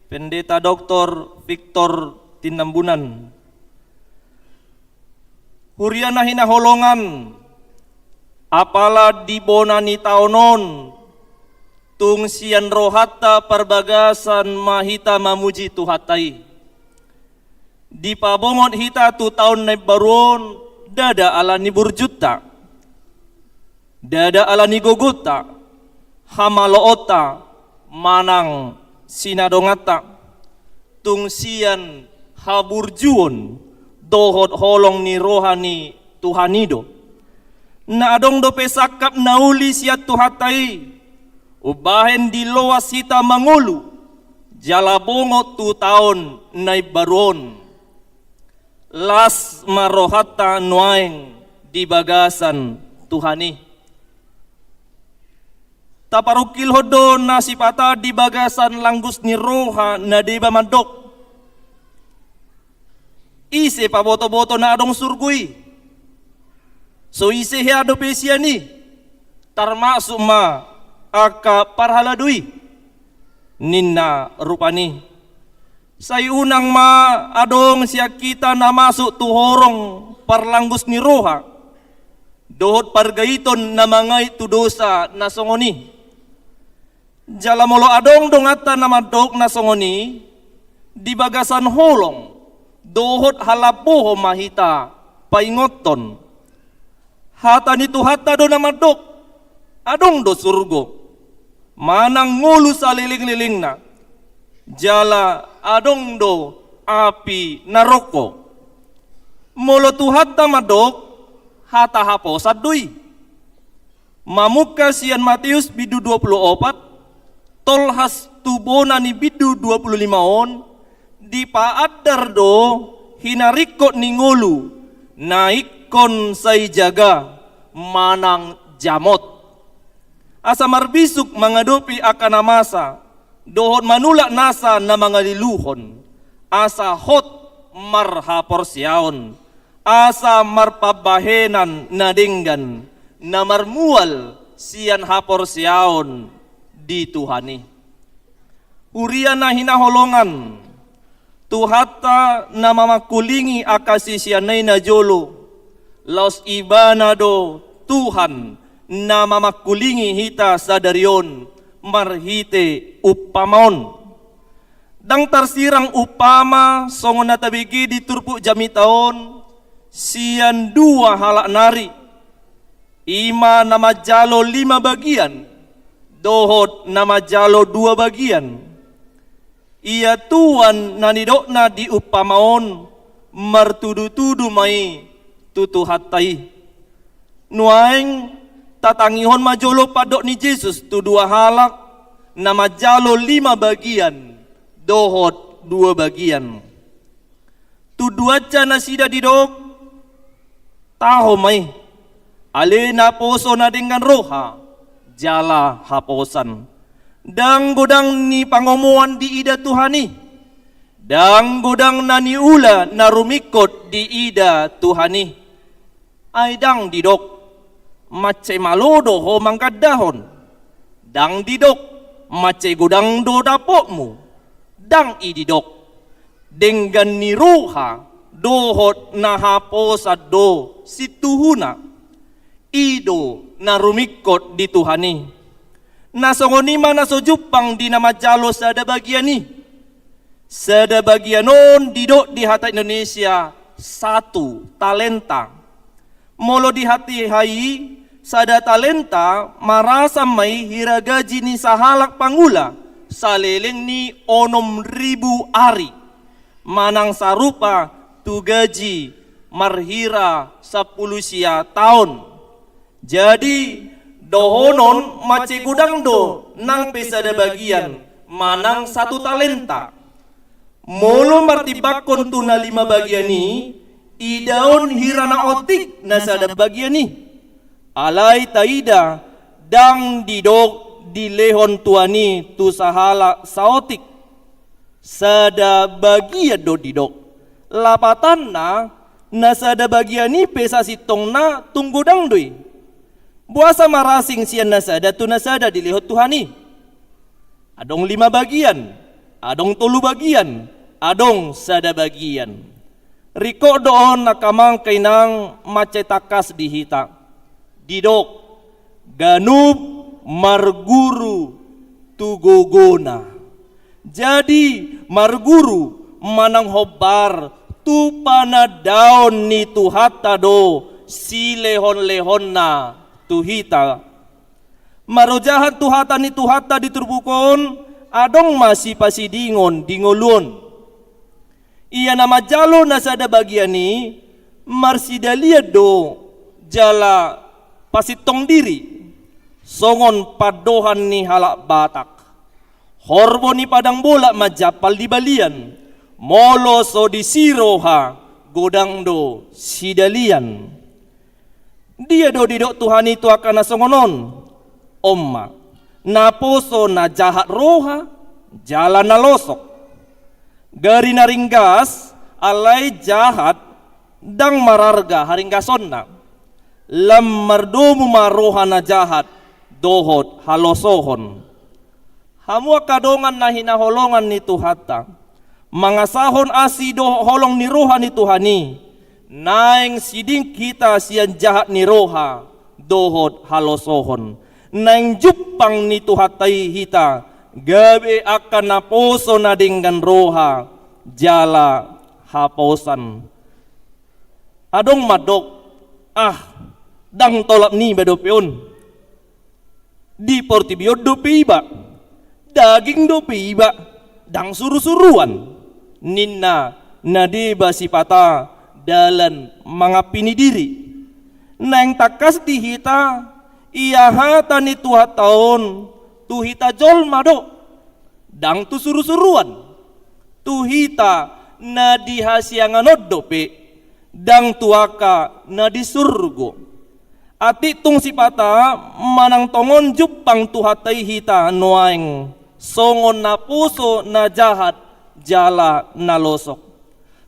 Pendeta Dr. Victor Tinambunan Huriana hinaholongan apala di bona ni taonon tung sian rohata perbagasan mahita mamuji tuhatai di pabongot hita tu tahun na baron dada ala ni burjuta dada ala ni goguta hamaloota manang sinadongata tung sian haburjuon dohot holong ni rohani Tuhanido na adong do pesakap nauli siat tuhatai ubahen di loas hita mangulu jalabongo 2 tahun nai baron las marohata nuaeng di bagasan Tuhani taparukil hodo nasipata di bagasan langgus ni roha na deba mandok ise pa boto-boto na adong surgui so ise hiado pesia ni termasuk ma aka parhaladui ninna rupani say unang ma adong siya kita na masuk tuhorong parlanggus ni roha dohot pargaiton na mangay tu dosa na songoni jalamolo adong dongata na madok na songoni di bagasan holong dohot halabuho mahita paingoton hata nitu hata do na madok adong do surgo manang ngulu sa liling-liling na jala adong do api naroko molo tu hata madok hata hapo sadui mamuka sian Matius bidu 24 tolhas tubona ni bidu 25 on di paadar do hinarikot ni ngulu naikon say jaga manang jamot asa marbisuk mangadopi akan masa dohot manulak nasa na mga liluhon asa hot marhaporsyaon asa marpabahenan na dinggan na marmual siyan haporsyaon di Tuhani urian na hinaholongan tuhata na mamakulingi akasi siyanay na jolo laos ibana do Tuhan na mamakulingi hita sa daryon marhite upamon dang tarsirang upama songon natabigi di turpu jamitaon siyan 2 halak nari ima nama jalo 5 bagian dohot nama jalo 2 bagian ia tuan nanidokna di upamaon martudu-tudu mai tutuhatai nuaing tatangihon majolo padok ni Yesus tu 2 halak nama jalo 5 bagian dohot 2 bagian tu 2 cana sida didok taho mai ale na poso na dengan roha jala haposan. Dang godang ni pangomuan di ida Tuhani. Dang godang nani ula narumikot di ida Tuhani. Ay dang didok, macay malodo ho mangkadahon. Dang didok, macay godang do dapokmu. Dang ididok, denggan ni ruha, dohot na haposad do situhuna. Ido narumikot di Tuhani. Nasongonima nasojupang di nama jalo sada bagian ni. Sada bagian non didok di hata Indonesia 1 talenta. Molo di hati hai sada talenta marasa mai hiragaji ni sahalak pangula saleleng ni 6.000 ari. Manang sarupa tu gaji marhira 10 tahun. Jadi dohonon mace gudang do nang pesada bagian manang 1 talenta. Molo martibakon tu na 5 bagian ni idaon hirana otik na sada bagian ni. Alay taida dang didok di lehon tuani tu sahala saotik. Sada bagian do didok. Lapatan na sada bagian ni pesa sitong na tunggu dang doi. Buasa marasing siyan nasada tu nasada dilihot Tuhani. Adong 5 bagian, adong 3 bagian, adong sada bagian. Riko doon nakamang kainang macetakas dihita. Didok, ganub marguru tugogona. Jadi marguru manang hobar tu panadaon ni tuhata do si lehon-lehon na tuhita. Marojahan tuhata ni tuhata diturbukon adong masih pasidingon dingolun. Iya nama jalo na sada bagian ni marsidalia do jala pasitong diri. Songon padohan ni halak batak. Horbo ni padang bola majapal di balian. Molo so di siroha godang do sidalian. Dia do didok Tuhan itu akan nasongonon. Omma, naposo na jahat roha, jalan na losok. Gari na ringgas, alay jahat, dang mararga haringgason na. Lam mardomu maroha na jahat, dohot halosohon. Hamu kadongan na hinaholongan ni Tuhata. Mangasahon asi do holong ni roha ni Tuhani. Naing siding kita siyan jahat ni roha, dohot halosohon. Naing jupang ni Tuhatay hita, gabi akan naposo na dengan roha, jala haposan. Adong madok, dang tolap ni badopion. Di portibio dopi iba, daging dopi iba, dang suru-suruan. Ninna nadiba sipata dalan mga pinidiri. Nang takas dihita, iya hata ni tuhat taon, tuhita jol mado, dang tu suru-suruan. Tuhita na dihasyangan dope, dang tuaka na di surgo. Ati tung sipata manang tongon jupang tuhatay hita nuaing songon na puso na jahat jala na losok.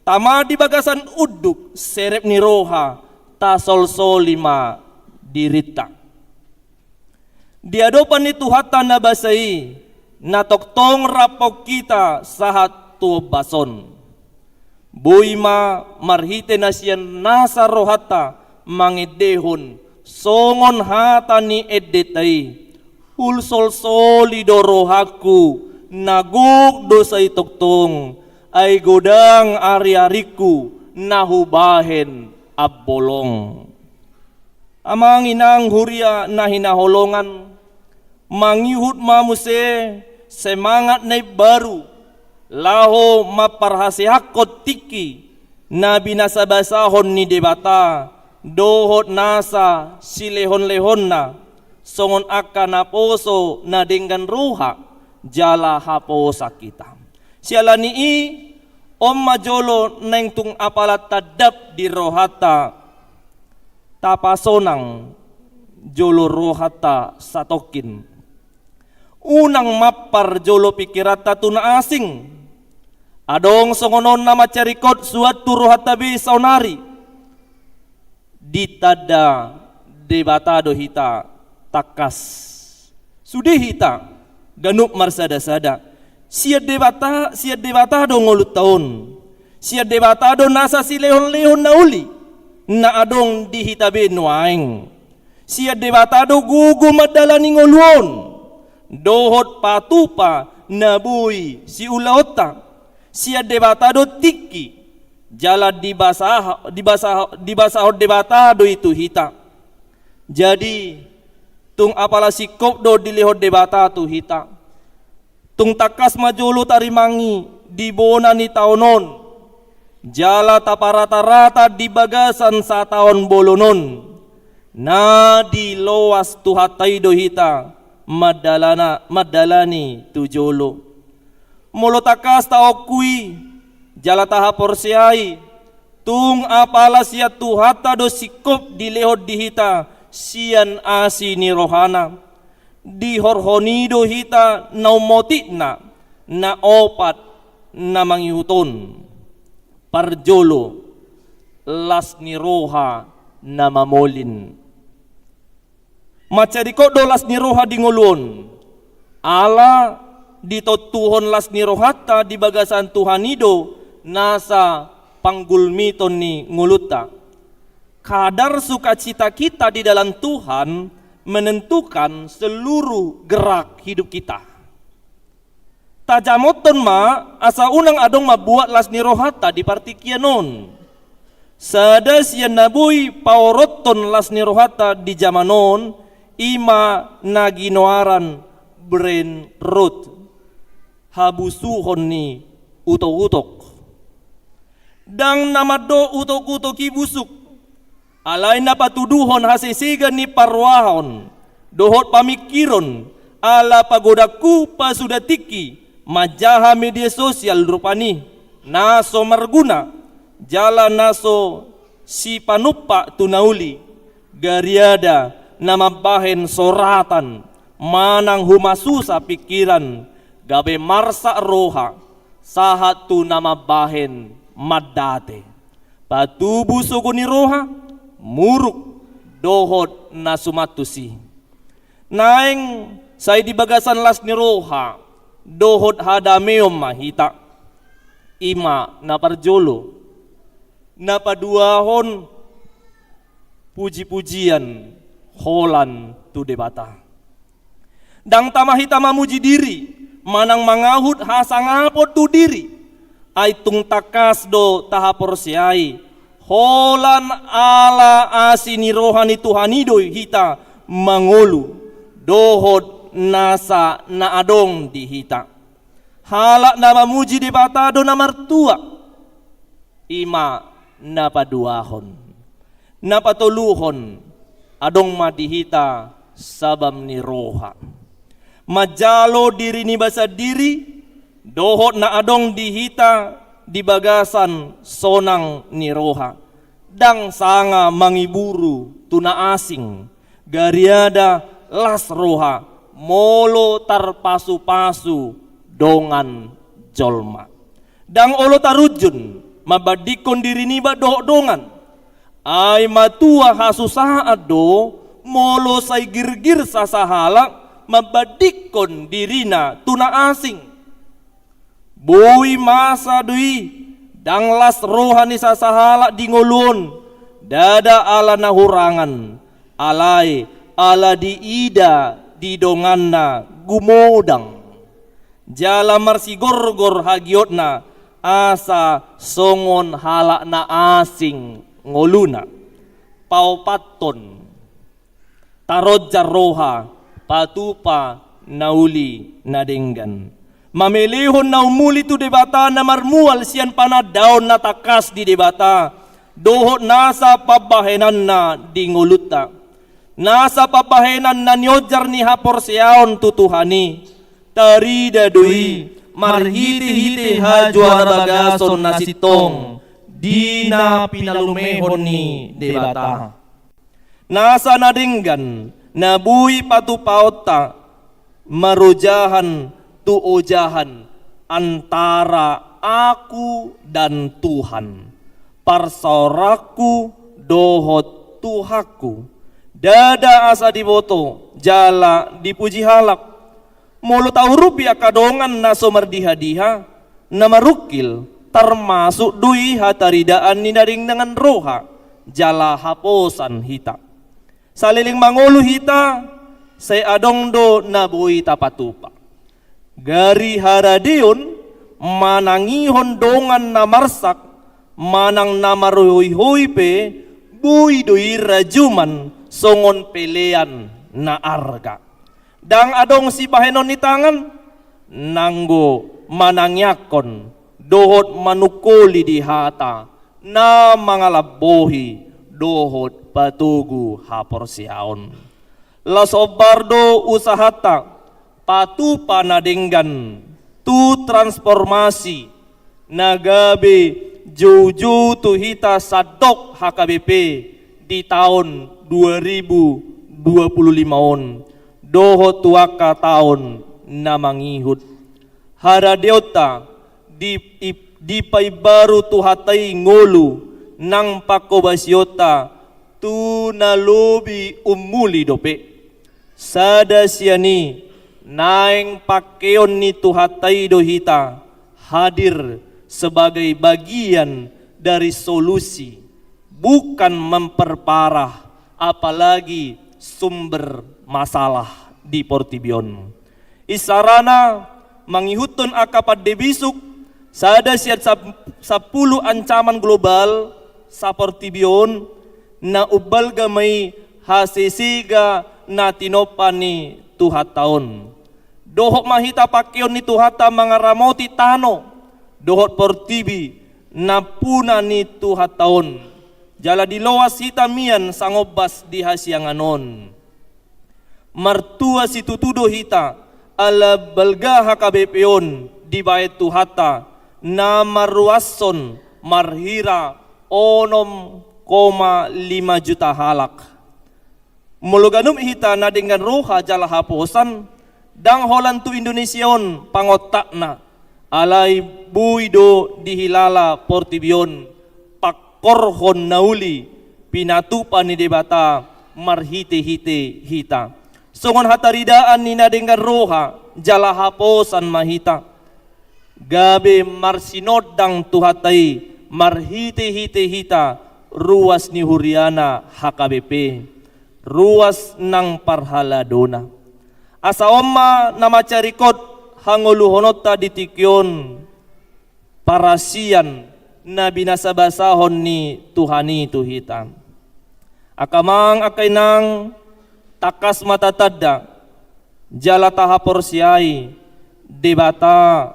Tama di bagasan uduk serep ni roha tasol solima dirita. Di adopan ni tuhata na basay na toktong rapok kita sahat tu bason. Buima marhite na siyan nasa rohata mangidehon songon hata ni edetay. Hulsol solido rohaku naguk dosay toktong ay godang ari-ariku nahubahen abbolong. Amang inang hurya na hinaholongan, mangihut mamuse semangat na baru, laho maparhasihakot tiki na binasabasahon ni debata, dohot nasa silehon-lehon na, songon akan naposo na dengan ruha, jala haposa kita. Siala nii om majolo neng tung apalat tadap di rohata tapasonang jolo rohata satokin. Unang mapar jolo pikirata tuna asing. Adong songonon nama carikot suatu rohata be saunari. Ditada debatado hita takas. Sudah hita ganup marsada-sada. Siya debata do ngolut taon. Siya debata do nasa si lehon-lehon na uli. Na adong dihitabe nuaing. Siya debata do gugu madala ni ngoluon. Dohot patupa nabuy si ulaota. Siya debata do tiki. Jala dibasahot debata do itu hita. Jadi tung apala sikop do dilihot debata tu hita. Tung takas majolo tarimangi di bona ni taonon. Jala taparata-rata di bagasan sa taon bolonon. Na di loas tuhatay dohita madalani tu jolo. Molo takas tao kui jala taha porsiai. Tung apala siya tuhata do sikop di lehot dihita sian asi ni rohana. Di horhonido hita naumotikna na opat na mangihuton parjolo las ni roha na mamolin macariko do las ni roha di ngulun ala ditotuhon las ni rohata di bagasan Tuhanido nasa panggulmiton ni nguluta kadar sukacita kita di dalam Tuhan menentukan seluruh gerak hidup kita. Tajamoton ma asa unang adong mabuat las ni rohata di partikianon. Sada siya nabuy paoroton las ni rohata di jamanon ima naginoaran brain rot habusuhon ni utok-utok. Dang namado utok-utok ibusuk alay na patuduhon hasisigan ni parwahon, dohot pamikiron, ala pagodaku pasudatiki, majaha media sosial rupani, naso marguna, jala naso si panupa tunauli, gariada nama bahen soratan, manang humasusa pikiran, gabe marsa roha, sahat tu nama bahen madate, patubu suguni roha, muruk dohot na sumatusi. Naing say di bagasan las ni roha dohot hadameom mahita. Ima na parjolo na paduahon puji-pujian holan tu debata. Dang tamahita mamuji diri manang mangahut hasangapot tu diri ay tung takas do tahapor siay holan ala asini rohani Tuhanido hita mangolu dohot nasa naadong di hita halak na mamuji debatado na martua ima napaduahon napatuluhon adong madihita sabam ni roha majalo diri ni basa diri dohot na adong dihita di bagasan sonang ni roha dang sanga mangiburu tuna asing gariada las roha molo tarpasu-pasu dongan jolma dang olo tarujun mabadikon diri niba dongan ay matua hasusaad do molo say girgir sasahalak mabadikon dirina tuna asing buwi masa dui dang las rohani sasahala di ngulun dada ala nahurangan alay ala di ida di donganna gumodang jala marsigorgor hagiotna asa songon halak na asing ngoluna paupaton tarodjar roha patupa nauli nadenggan mamelehon na umuli tu debata na marmual siyan panadaon na takas di debata dohot nasa pabahenan na di nguluta nasa pabahenan na nyojar ni hapor siyaon tutuhani tarida dui marhiti-hiti ha juara bagason na sitong di na pinalumehon ni debata nasa nadinggan nabui patupauta marujahan tuojahan antara aku dan Tuhan, parsauraku dohot Tuhaku, dada asa diboto jala dipuji halak, mulut au rupiah kadongan naso mardiha-diha namarukil termasuk dui hataridaan ninaring dengan roha jala haposan hita saliling mangulu hita saya adong do nabui tapatupa gari haradion manangihon dongan namarsak manang namaruhui pe bui dui rajuman songon pelean na arga dang adong si bahenon ni tangan nanggo manangyakon dohot manukuli di hata na mangalabohi dohot patugu haporsiaon lasobardo usahata patu panadenggan tu transformasi nagabe juju tu hita sadok HKBP di tahun 2025 on dohot tuaka tahun namangihut haradeota di paibaru tu hatai ngolu nang pakobasyota tu nalobi umuli dope sada siani naeng pakeon ni tu hatai dohita hadir sebagai bagian dari solusi bukan memperparah apalagi sumber masalah di Portibion isarana mangihutun akapad debisuk sada siat 10 ancaman global sa Portibion na ubal gamay hasisiga na tinopan ni tuhat taon dohok mahita pakyon ni tuhata mga ramoti tano dohot Portibi na puna ni tuhat taon jala diloas hita mian sangobas di hasyanganon martua si tutudo hita ala balga HKBP-on di bayat tuhata na maruason marhira 6,5 juta halak muluganum hita na dengan roha jala haposan dang holan tu Indonesiaon pangotak na alay buido dihilala Portibion pakorhon nauli pinatupan ni debata marhite-hite hita songon hataridaan ni na dengan roha jala haposan mahita gabe marsinod dang tuhatai marhite-hite hita ruas ni Huriana HKBP ruas nang parhaladona asa omma na macarikot hanguluhonota ditikyon parasian na binasabasahon ni Tuhani tuhita akamang akay nang takas matatadda jala tahapor siyay debata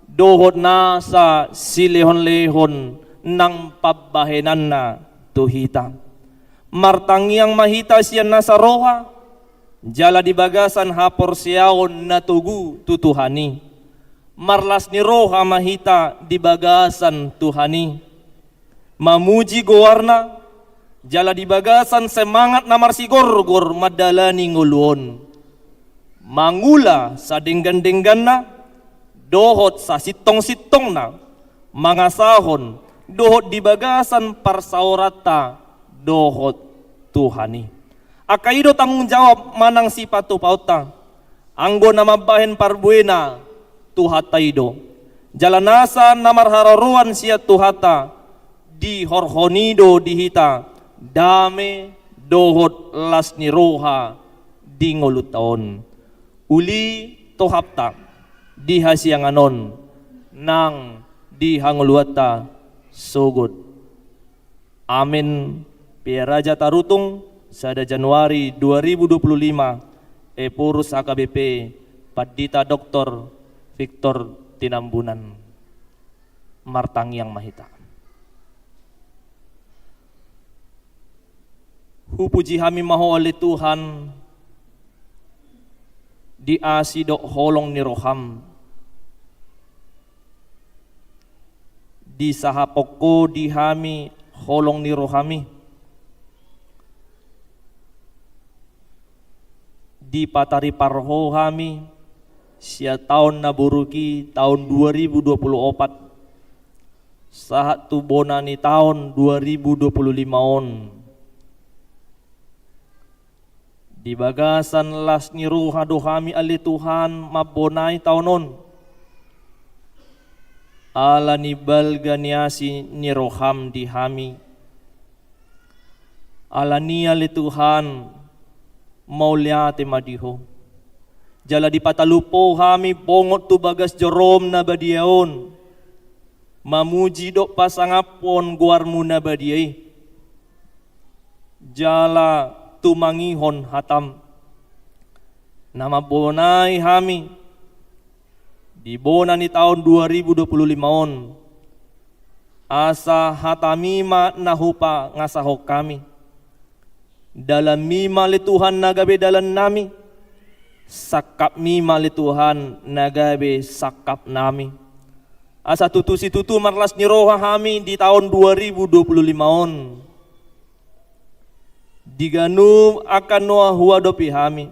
dohot na sa silehon-lehon ng pabahenan na tuhita martangyang mahita siya nasa roha jala dibagasan hapor siyaon na tugu tutuhani marlas ni roha mahita dibagasan tuhani mamuji gowarna jala dibagasan semangat na marsigor-gor madalani nguluon mangula sa denggan-denggan na dohot sa sitong-sitong na mga sahon dohot dibagasan parsaurata dohot tuhani akaido tanggung jawab manang si patupauta anggo na mabahen parbuena tuhataido jalanasa na marhararuan siya tuhata di horhonido dihita dame dohot las ni roha di ngolutaon uli tohapta di hasyanganon nang di hanguluata sugod amin Piaraja tarutung sada Januari 2025 purus HKBP Padita Dr. Victor Tinambunan Martangyang Mahita hupuji hami maho oleh Tuhan di asidok holong ni roham di sahapoko di hami holong ni rohami di patari parho kami sia tahun naburuki tahun 2024 saat tu bonani tahun 2025 on di bagasan las ni ruha dohami ali Tuhan mabonai tahun on ala ni balga niasi ni roham di hami ala ni ali Tuhan mauliate madiho jala di patalupo kami pongot tu bagas jorom na badiaon mamuji dok pasangapon guarmu na badiai jala tu mangihon hatam nama bonai kami di bona ni tahun 2025 on asa hatamima nahupa ngasahok kami dalam mima li Tuhan nagabe dalam nami sakap mima li Tuhan nagabe sakap nami asa tutu si tutu marlas ni roha kami di tahun 2025 on diganu akan noa huwa dopi kami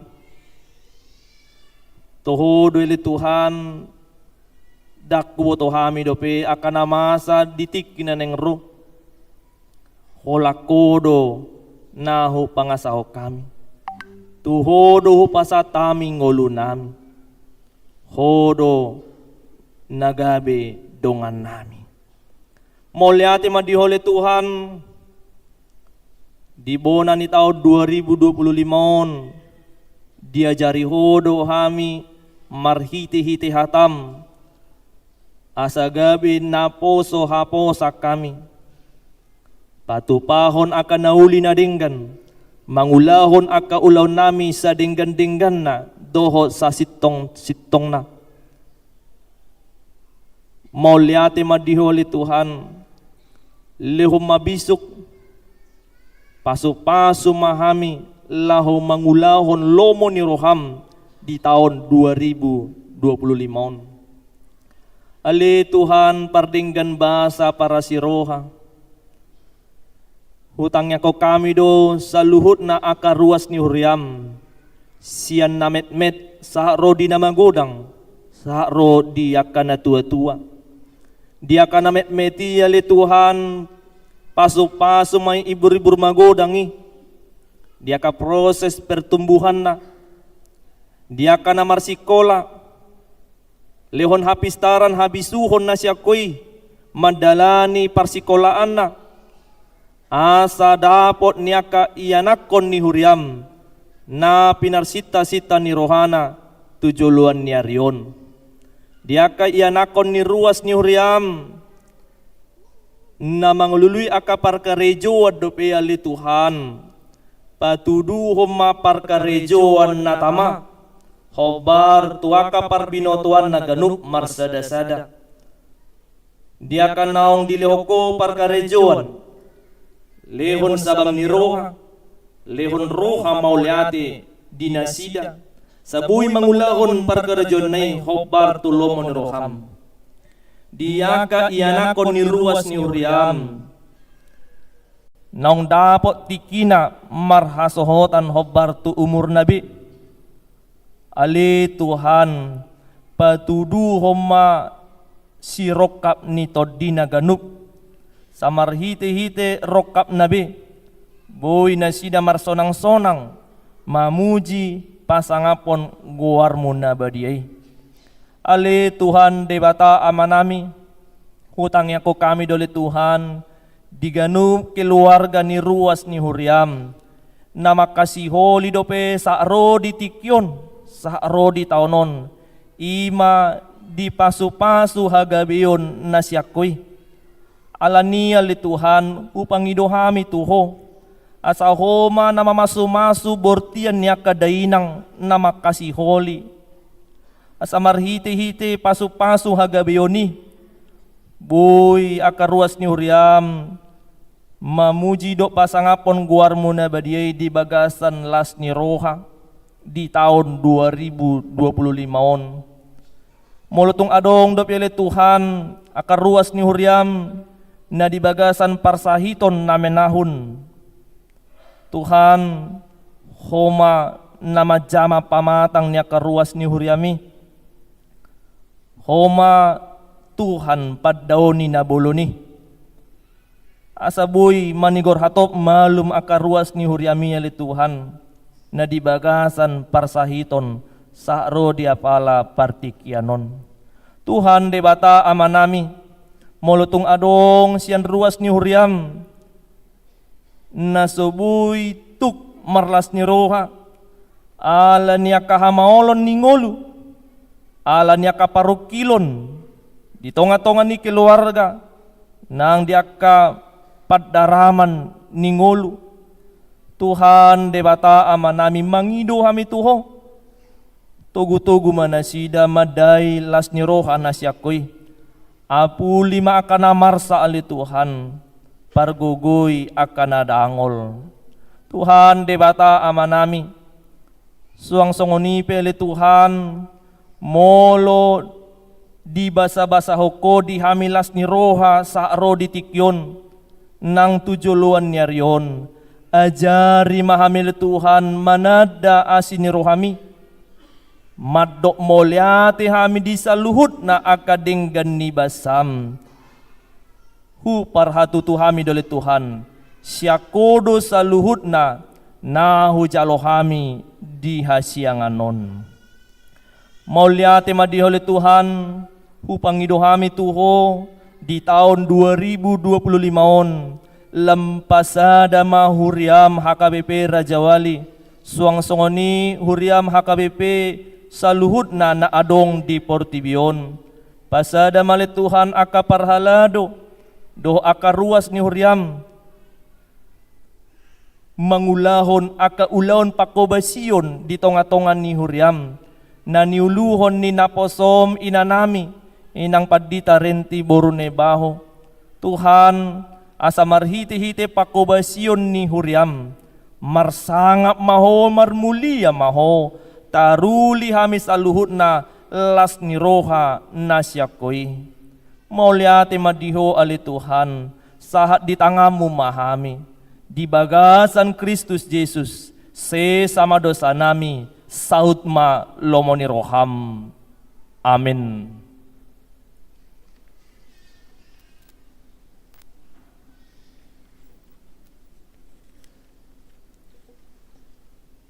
toho li Tuhan dakku to kami dopi akan amasa ditik kinaneng ru holakodo nahu pangasaho kami tuhodo pasatami ngolu nami hodo nagabe dongan nami moliate madihole Tuhan di bona ni tahun 2025 on diajari hodo kami marhiti-hiti hatam asagabe naposo haposa kami patupahon akan nauli na dinggan mangulahon aka ulaw nami sa dinggan-dinggan na doho sa sitong na mauliate madiholi Tuhan lehom mabisuk pasu-pasu mahami laho mangulahon lomo ni roham di tahun 2025 on ali Tuhan pardinggan bahasa para siroha hutangnya ko kami do sa luhut na akaruas ni huriam sian na met-met sa rodi na magodang sa rodi akan na tua-tua di akan na met-meti ali Tuhan paso-paso may ibur-ibur magodang di akan proses pertumbuhan na di akan na marsikola lehon hapistaran habisuhon na siya koy madalani parsikolaan na asa dapot niaka ianakon ni huriam na pinarsita-sita ni rohana tujuluan ni arion diaka ianakon ni ruas ni huriam na manglului aka parkarejo adope ali Tuhan patudu homa parkarejoan na tama hobar tuaka parbinotuan na ganup marsada-sada diaka naong dilihoko parkarejoan lehon sabam ni roha lehon roha mauliate dinasida sabui mangulahon parkarajon nay hobar tulomon roham diaka ianakon ni ruas ni huriam naong dapot tikina marhasohotan hobar tu umur nabi ali Tuhan patudu homa sirokap ni todina ganup samar hite-hite rokap nabi boy na sida marsonang-sonang mamuji pasangapon guarmu nabadiay ali Tuhan debata amanami hutangnya ko kami dole Tuhan diganu keluarga ni ruas ni huriam na makasiholi dope sa rodi tikyon sa rodi taonon ima di pasu-pasu hagabion na siyakoy alania li Tuhan upang idohami tuho asa homa na mamasu-masu bortian niya kadainang na makasiholi asa marhite-hite pasu-pasu hagabiyoni boy akaruas ni huriam mamuji do pasangapon guarmu na badiay di bagasan las ni roha di tahun 2025 on molotong adong do pili Tuhan akaruas ni huriam na di bagasan parsahiton na menahun Tuhan homa nama jama pamatang niya karuas ni huriami. Homa Tuhan paddaoni na boloni. Asaboy manigor hatop malum akaruas ni huriami ali Tuhan na dibagasan parsahiton sa ro dia pala partikianon. Tuhan debata amanami molotong adong sian ruas ni huriam na subuy tuk marlas ni roha ala niya kahamaolon ni ngolu ala niya kaparukilon di tonga-tonga ni keluarga nang dia ka paddaraman ni ngolu. Tuhan debata amanami mangido hami tuho tugu-tugu manasida madai las ni roha nasyakoy apu lima akan amarsa ali Tuhan pargugoy akan adangol. Tuhan debata amanami suang songoni pele Tuhan molo di basa-basa hoko di hamilas ni roha sa ro di tikyon nang tujuluan nyarion ajari mahamil Tuhan manada asini rohami madok molyati hami di saluhut na akadenggan ni basam hu parhatu tuhami dole Tuhan syakodo saluhut na hujalo hami di hasianganon molyati madihole Tuhan hu pangido hami tuho di tahun 2025 on lampasada mahuriam HKBP Raja Wali suang songoni huriam HKBP saluhut na adong di Portibion pasada malet Tuhan aka parhalado doh aka ruas ni huriam mangulahon aka ulahon pakobasion di tonga-tongan ni huriam na niuluhon ni naposom inanami inang padita renti borune baho. Tuhan asa marhiti-hiti pakobasion ni huriam marsangap maho marmulia maho taruli hamis aluhut na las ni roha nasyakoy mauliate madiho ali Tuhan sahat di tangamu mahami di bagasan Kristus Yesus se sama dosa nami saut ma lomoni roham amin.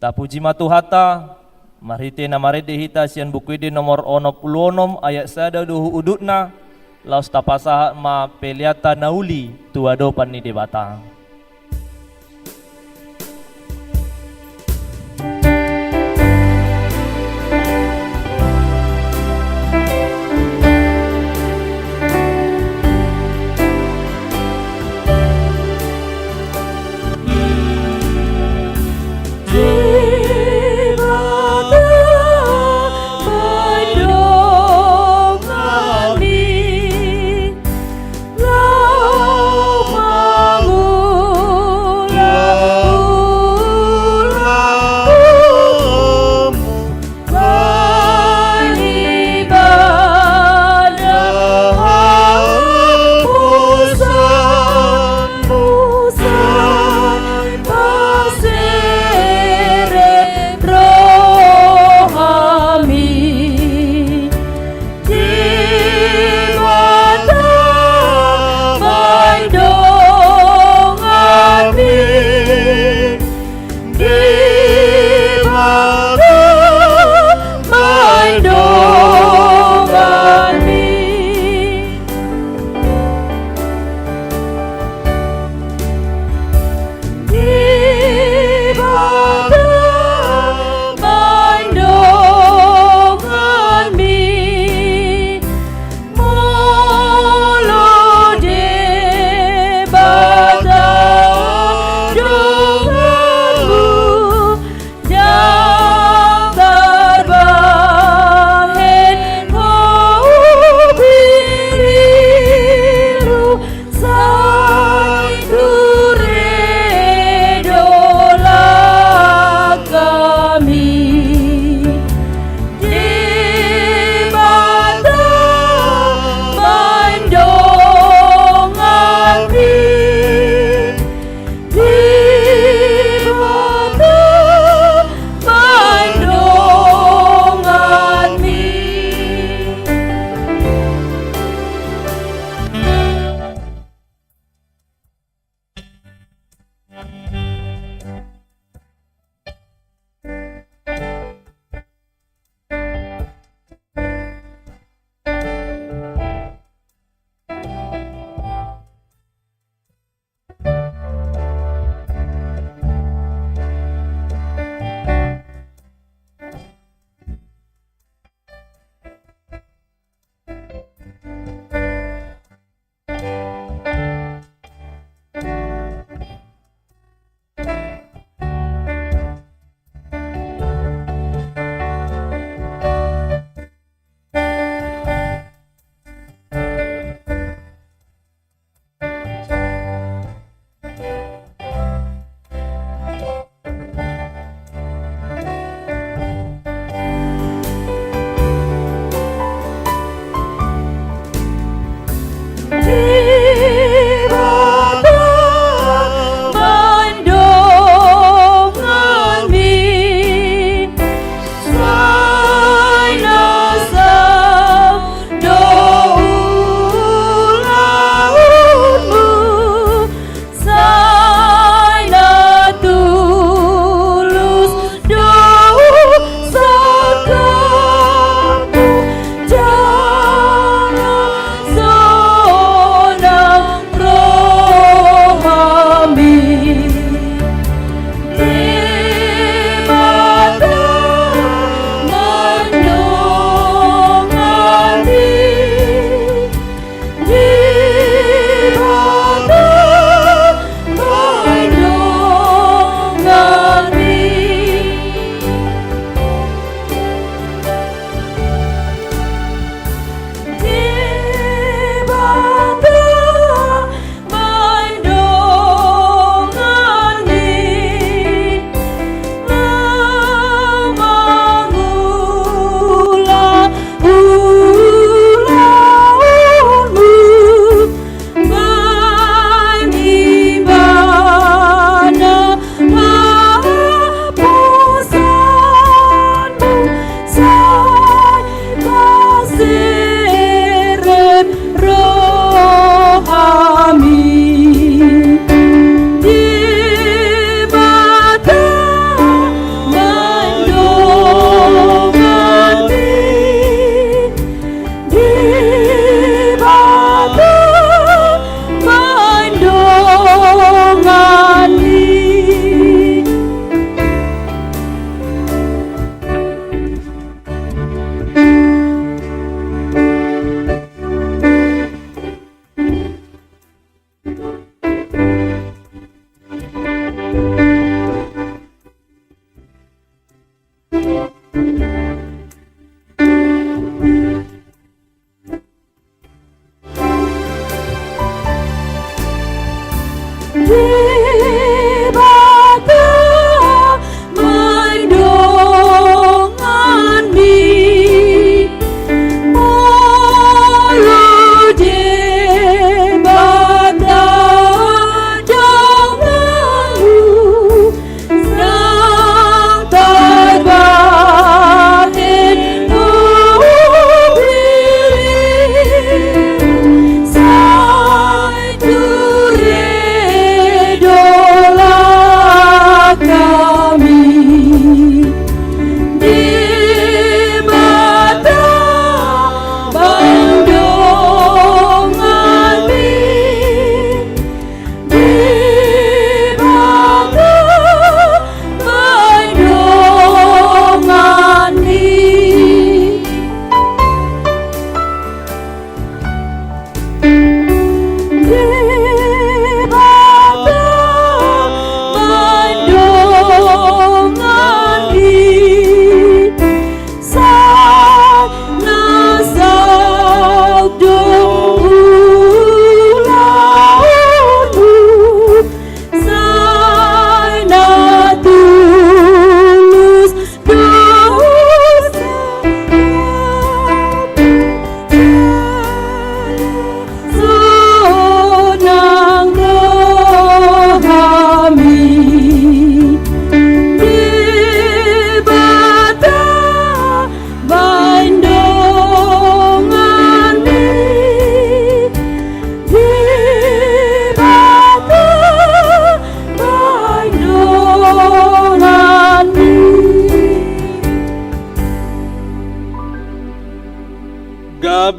Tapuji matuhata marite na maride hita sian bukuide nomor 16 ayat sada duhu udutna laus tapasaha ma peliata nauli tuado pani debata. Mangu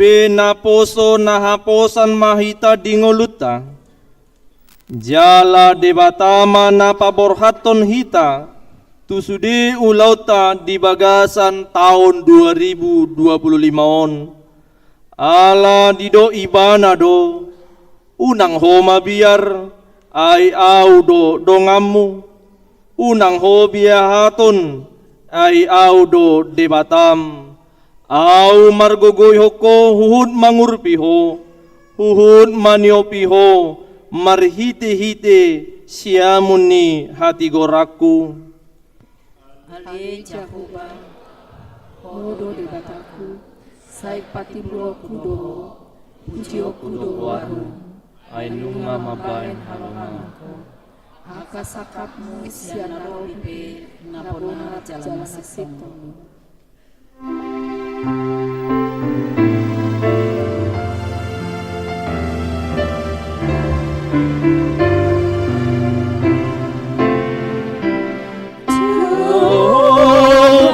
gabe na poso na haposan mahita dingoluta. Jala debatama na paborhaton hita tusudi ulauta di bagasan tahun 2025 on. Ala dido ibana do unang homa biar ay au do dongamu unang ho biahaton ay au do debatam au margogoy hoko huhud mangurpiho huhud maniopiho marhite-hite siamun ni hati goraku. Ale Jehovah, hodo di bataku, sai pati bulo kudo, pujio kudo waru, Ainunga mabain halungaku. akasakapmu siana robe, nabona jalan sesitu.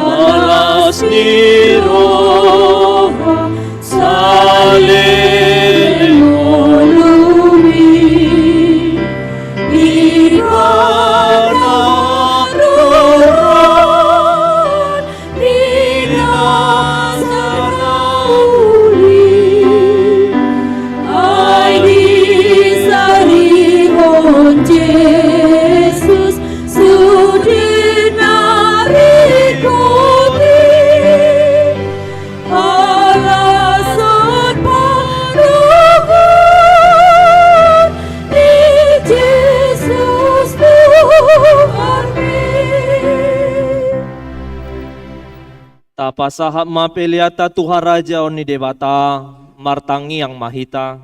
Malas ni roha salelulumi ibana rohan ninasarauli ay disarihon Jesus sudinarikuti alasan paruhan di Jesus Tuhanmi. Tapasahap mapeliata Tuhan Raja oni debata martangi yang mahita.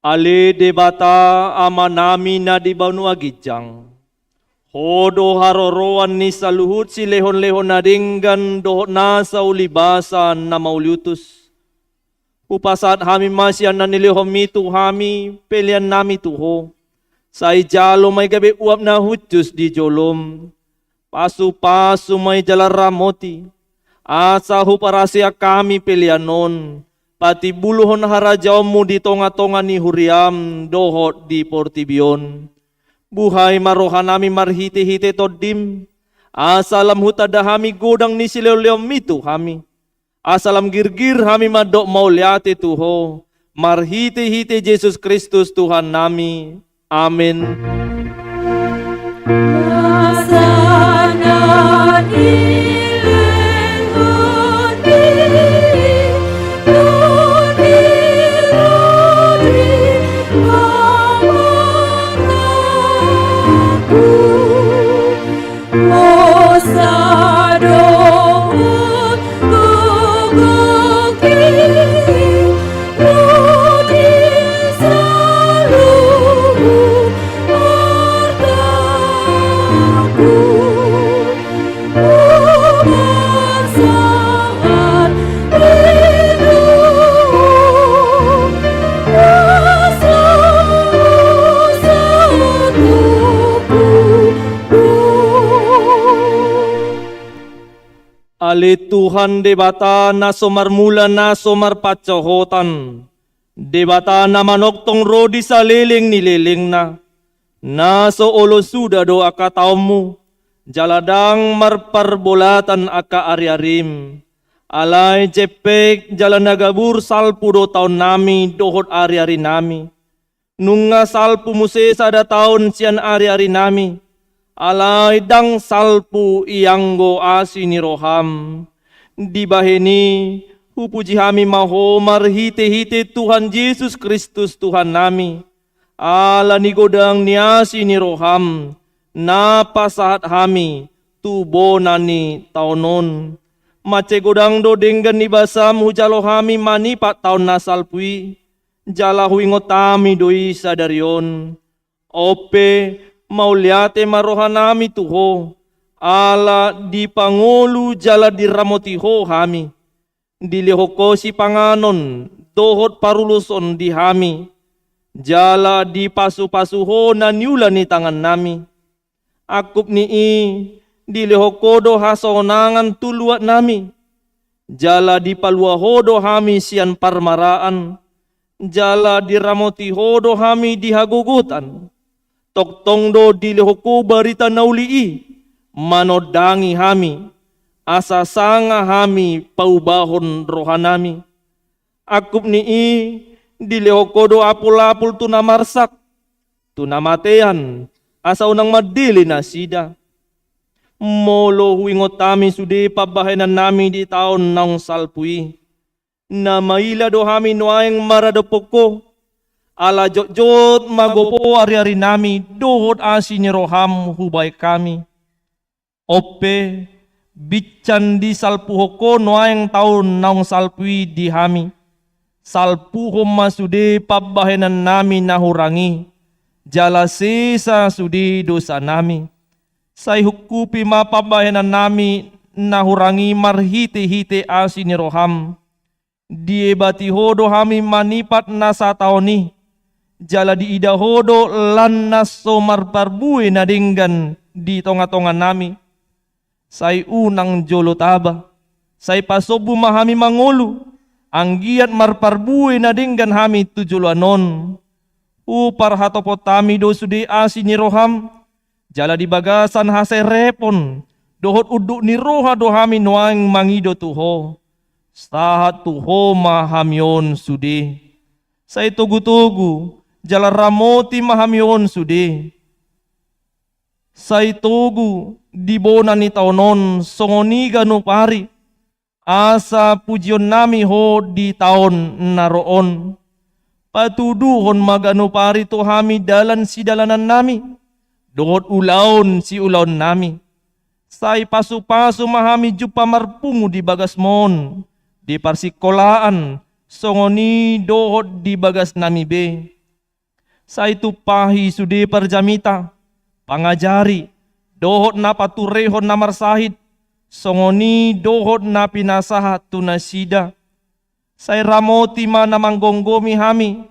Ale debata amanami na di banu agijang. Hodo haroroan ni saluhut si lehon-lehon na dinggan dohot nasa ulibasan na mauliutus. Upasat hami masyan na nilihom mitu hami pelian nami tuho. Sa ijalo may gabi uap na hutjus di jolom. Pasu-pasu may jalaramoti. Asa huparasya kami pelianon. Pati buluhon harajamu di tonga-tonga ni huriam dohot di portibion. Buhay marohan nami marhite-hite todim. Asalam hutada hami godang ni sileleom mitu hami. Asalam girgir hami madok mauliate tuho. Marhite-hite Yesus Kristus Tuhan nami. Amin. Ali Tuhan debata na somarmula na somarpacohotan. Debata na manoktong rodi sa liling nililing na. Naso olo suda do akataomu. Jaladang marparbolatan aka ariarim. Alay jepek jalan nagabur salpudo taon nami dohot ari-ari nami. Nunga salpu muse sada taon sian ari-ari nami. Alay dang salpu ianggo asini roham. Di baheni hupuji hami maho marhite-hite Tuhan Yesus Kristus Tuhan nami. Ala ni godang niasi ni roham. Napa saat hami tubo nani taunon. Mace godang do denggan ni basam hujalo hami manipat taun nasalpui. Jala huingotami doi sadarion. Ope mauliate marohanami tuho. Ala di pangolu jala diramotiho hami. Dilihoko si panganon dohot paruluson di hami. Jala di pasu-pasuho na niula ni tangan nami. Akup ni dilihokodo hasonangan tuluat nami. Jala di palua hodo hami sian parmaraan, jala di ramoti hodo hami dihagugutan, toktongdo dilihoko barita naulii, manodangi hami, asa sanga hami paubahon rohanami. Akup nii dilehokodo apul-apul tunamarsak, tunamatean, asa unang madili na sida. Molo huingot kami sudi pabahanan nami di taon ng salpui. Na maila do hami nuayang maradopoko. Ala jot-jot magopo ari-ari nami dohot asi ni roham hubay kami. Ope, bitchan di salpuhoko nuayang taon ng salpui di hami. Salpuhom masude pabahanan nami nahurangi. Jala sisa sudi dosa nami. Say hukupi mapabahanan nami nahurangi marhite-hite asi ni roham. Diebati hodo hami manipat na sa taoni. Jala di ida hodo lan naso marparbui na dinggan di tonga-tonga nami. Say unang jolotaba. Say pasobu mahami mangulu. Ang giat marparbui na dinggan hami tujulanon. Upar hatopot tami do sudi asi ni roham. Jala di bagasan hase repon. Dohot uduk ni roha do hami nuang mangido tuho. Sahat tuho mahamyon sudi. Say tugu-tugu. Jala ramoti mahamyon sudi. Say tugu. Dibona ni taonon. Songoniga no pari. Asa pujion nami ho di taon naroon. Patuduhon magano pari to hami dalan si dalanan nami. Dohot ulaon si ulaon nami. Say pasu-pasu mahami jupa marpungu di bagasmon. Di parsikolaan. Songoni dohot di bagas nami be. Say tupahi sudi parjamita. Pangajari. Dohot na paturehon na marsahid. Songoni dohot na pinasahat tunasida. Say ramoti na manggonggomi hami.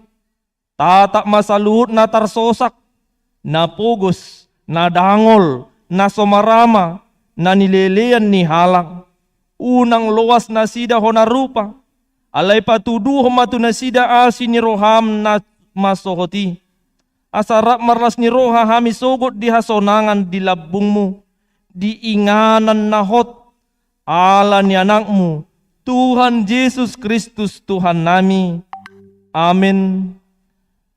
Tatak masaluhut na tarsosak. Na pugos, na dangol, na somarama, na nilelean ni halang. Unang luwas na sida honarupa. Alay patuduho matunasida asi ni roham na masohoti. Asarap marlas ni roha hami sogot di hasonangan di labungmu. Diinganan na hot ala ni anakmu Tuhan Yesus Kristus Tuhan nami. Amin.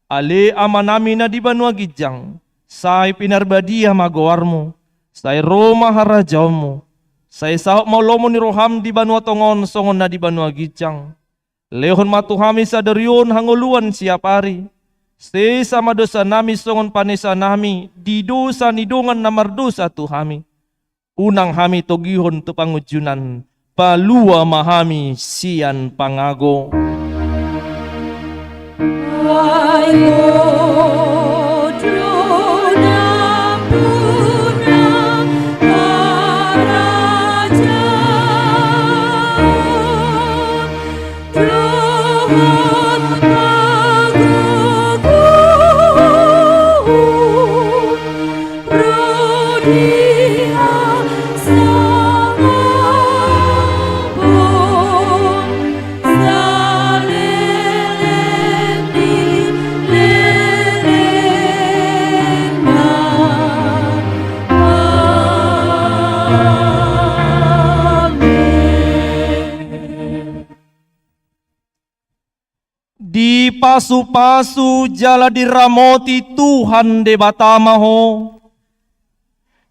Ale ama nami na di banua gijang, say pinarbadia magawarmo, say Roma harajawmo, say sahok maulomo ni roham di banua tongon songon na di banua gijang. Lehon matuhami sa darion hanguluan siap hari. Say sama dosa nami songon panesa nami, di dosa nidongan na mardosa tuhami. Unang hami togihon tu pangujunan, palua mahami sian pangago. Di pasu-pasu jala diramoti Tuhan de batama ho.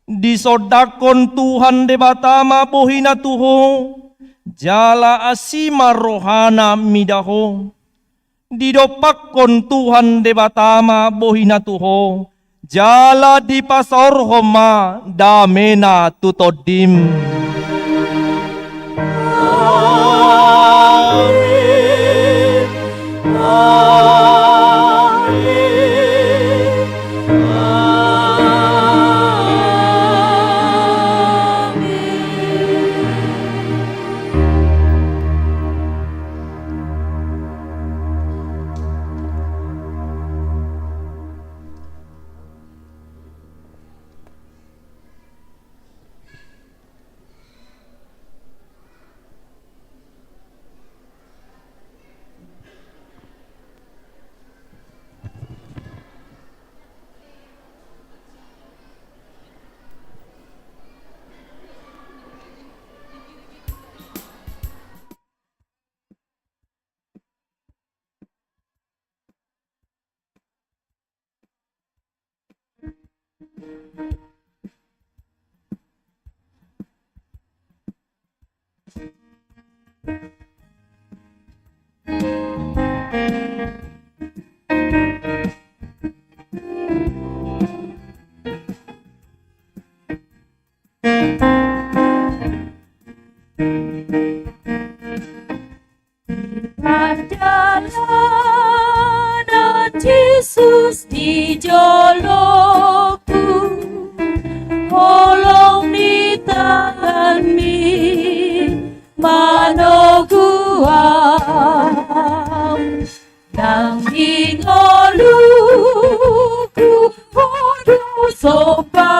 Di sodakon Tuhan de batama bohina tuho. Jala asima rohana midaho. Di dopakon Tuhan de batama bohina tuho. Jala di pasor homa damena tutodim. Yesus di joloku, holong di tanganmi, manoguam, nang ingoluku, hodu sopa